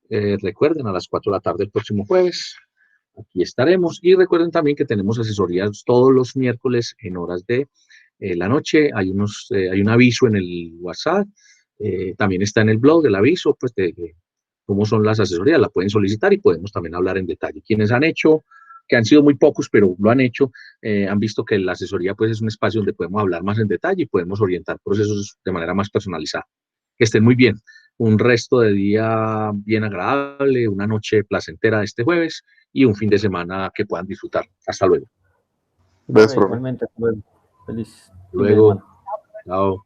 Recuerden, a las 4 de la tarde el próximo jueves. Aquí estaremos. Y recuerden también que tenemos asesorías todos los miércoles en horas de la noche. Hay un aviso en el WhatsApp. También está en el blog el aviso, pues, de cómo son las asesorías. La pueden solicitar y podemos también hablar en detalle. Quienes han hecho, que han sido muy pocos, pero lo han hecho, han visto que la asesoría pues es un espacio donde podemos hablar más en detalle y podemos orientar procesos de manera más personalizada. Que estén muy bien. Un resto de día bien agradable, una noche placentera este jueves y un fin de semana que puedan disfrutar. Hasta luego. Gracias, profe. Igualmente, feliz. Luego. Chao.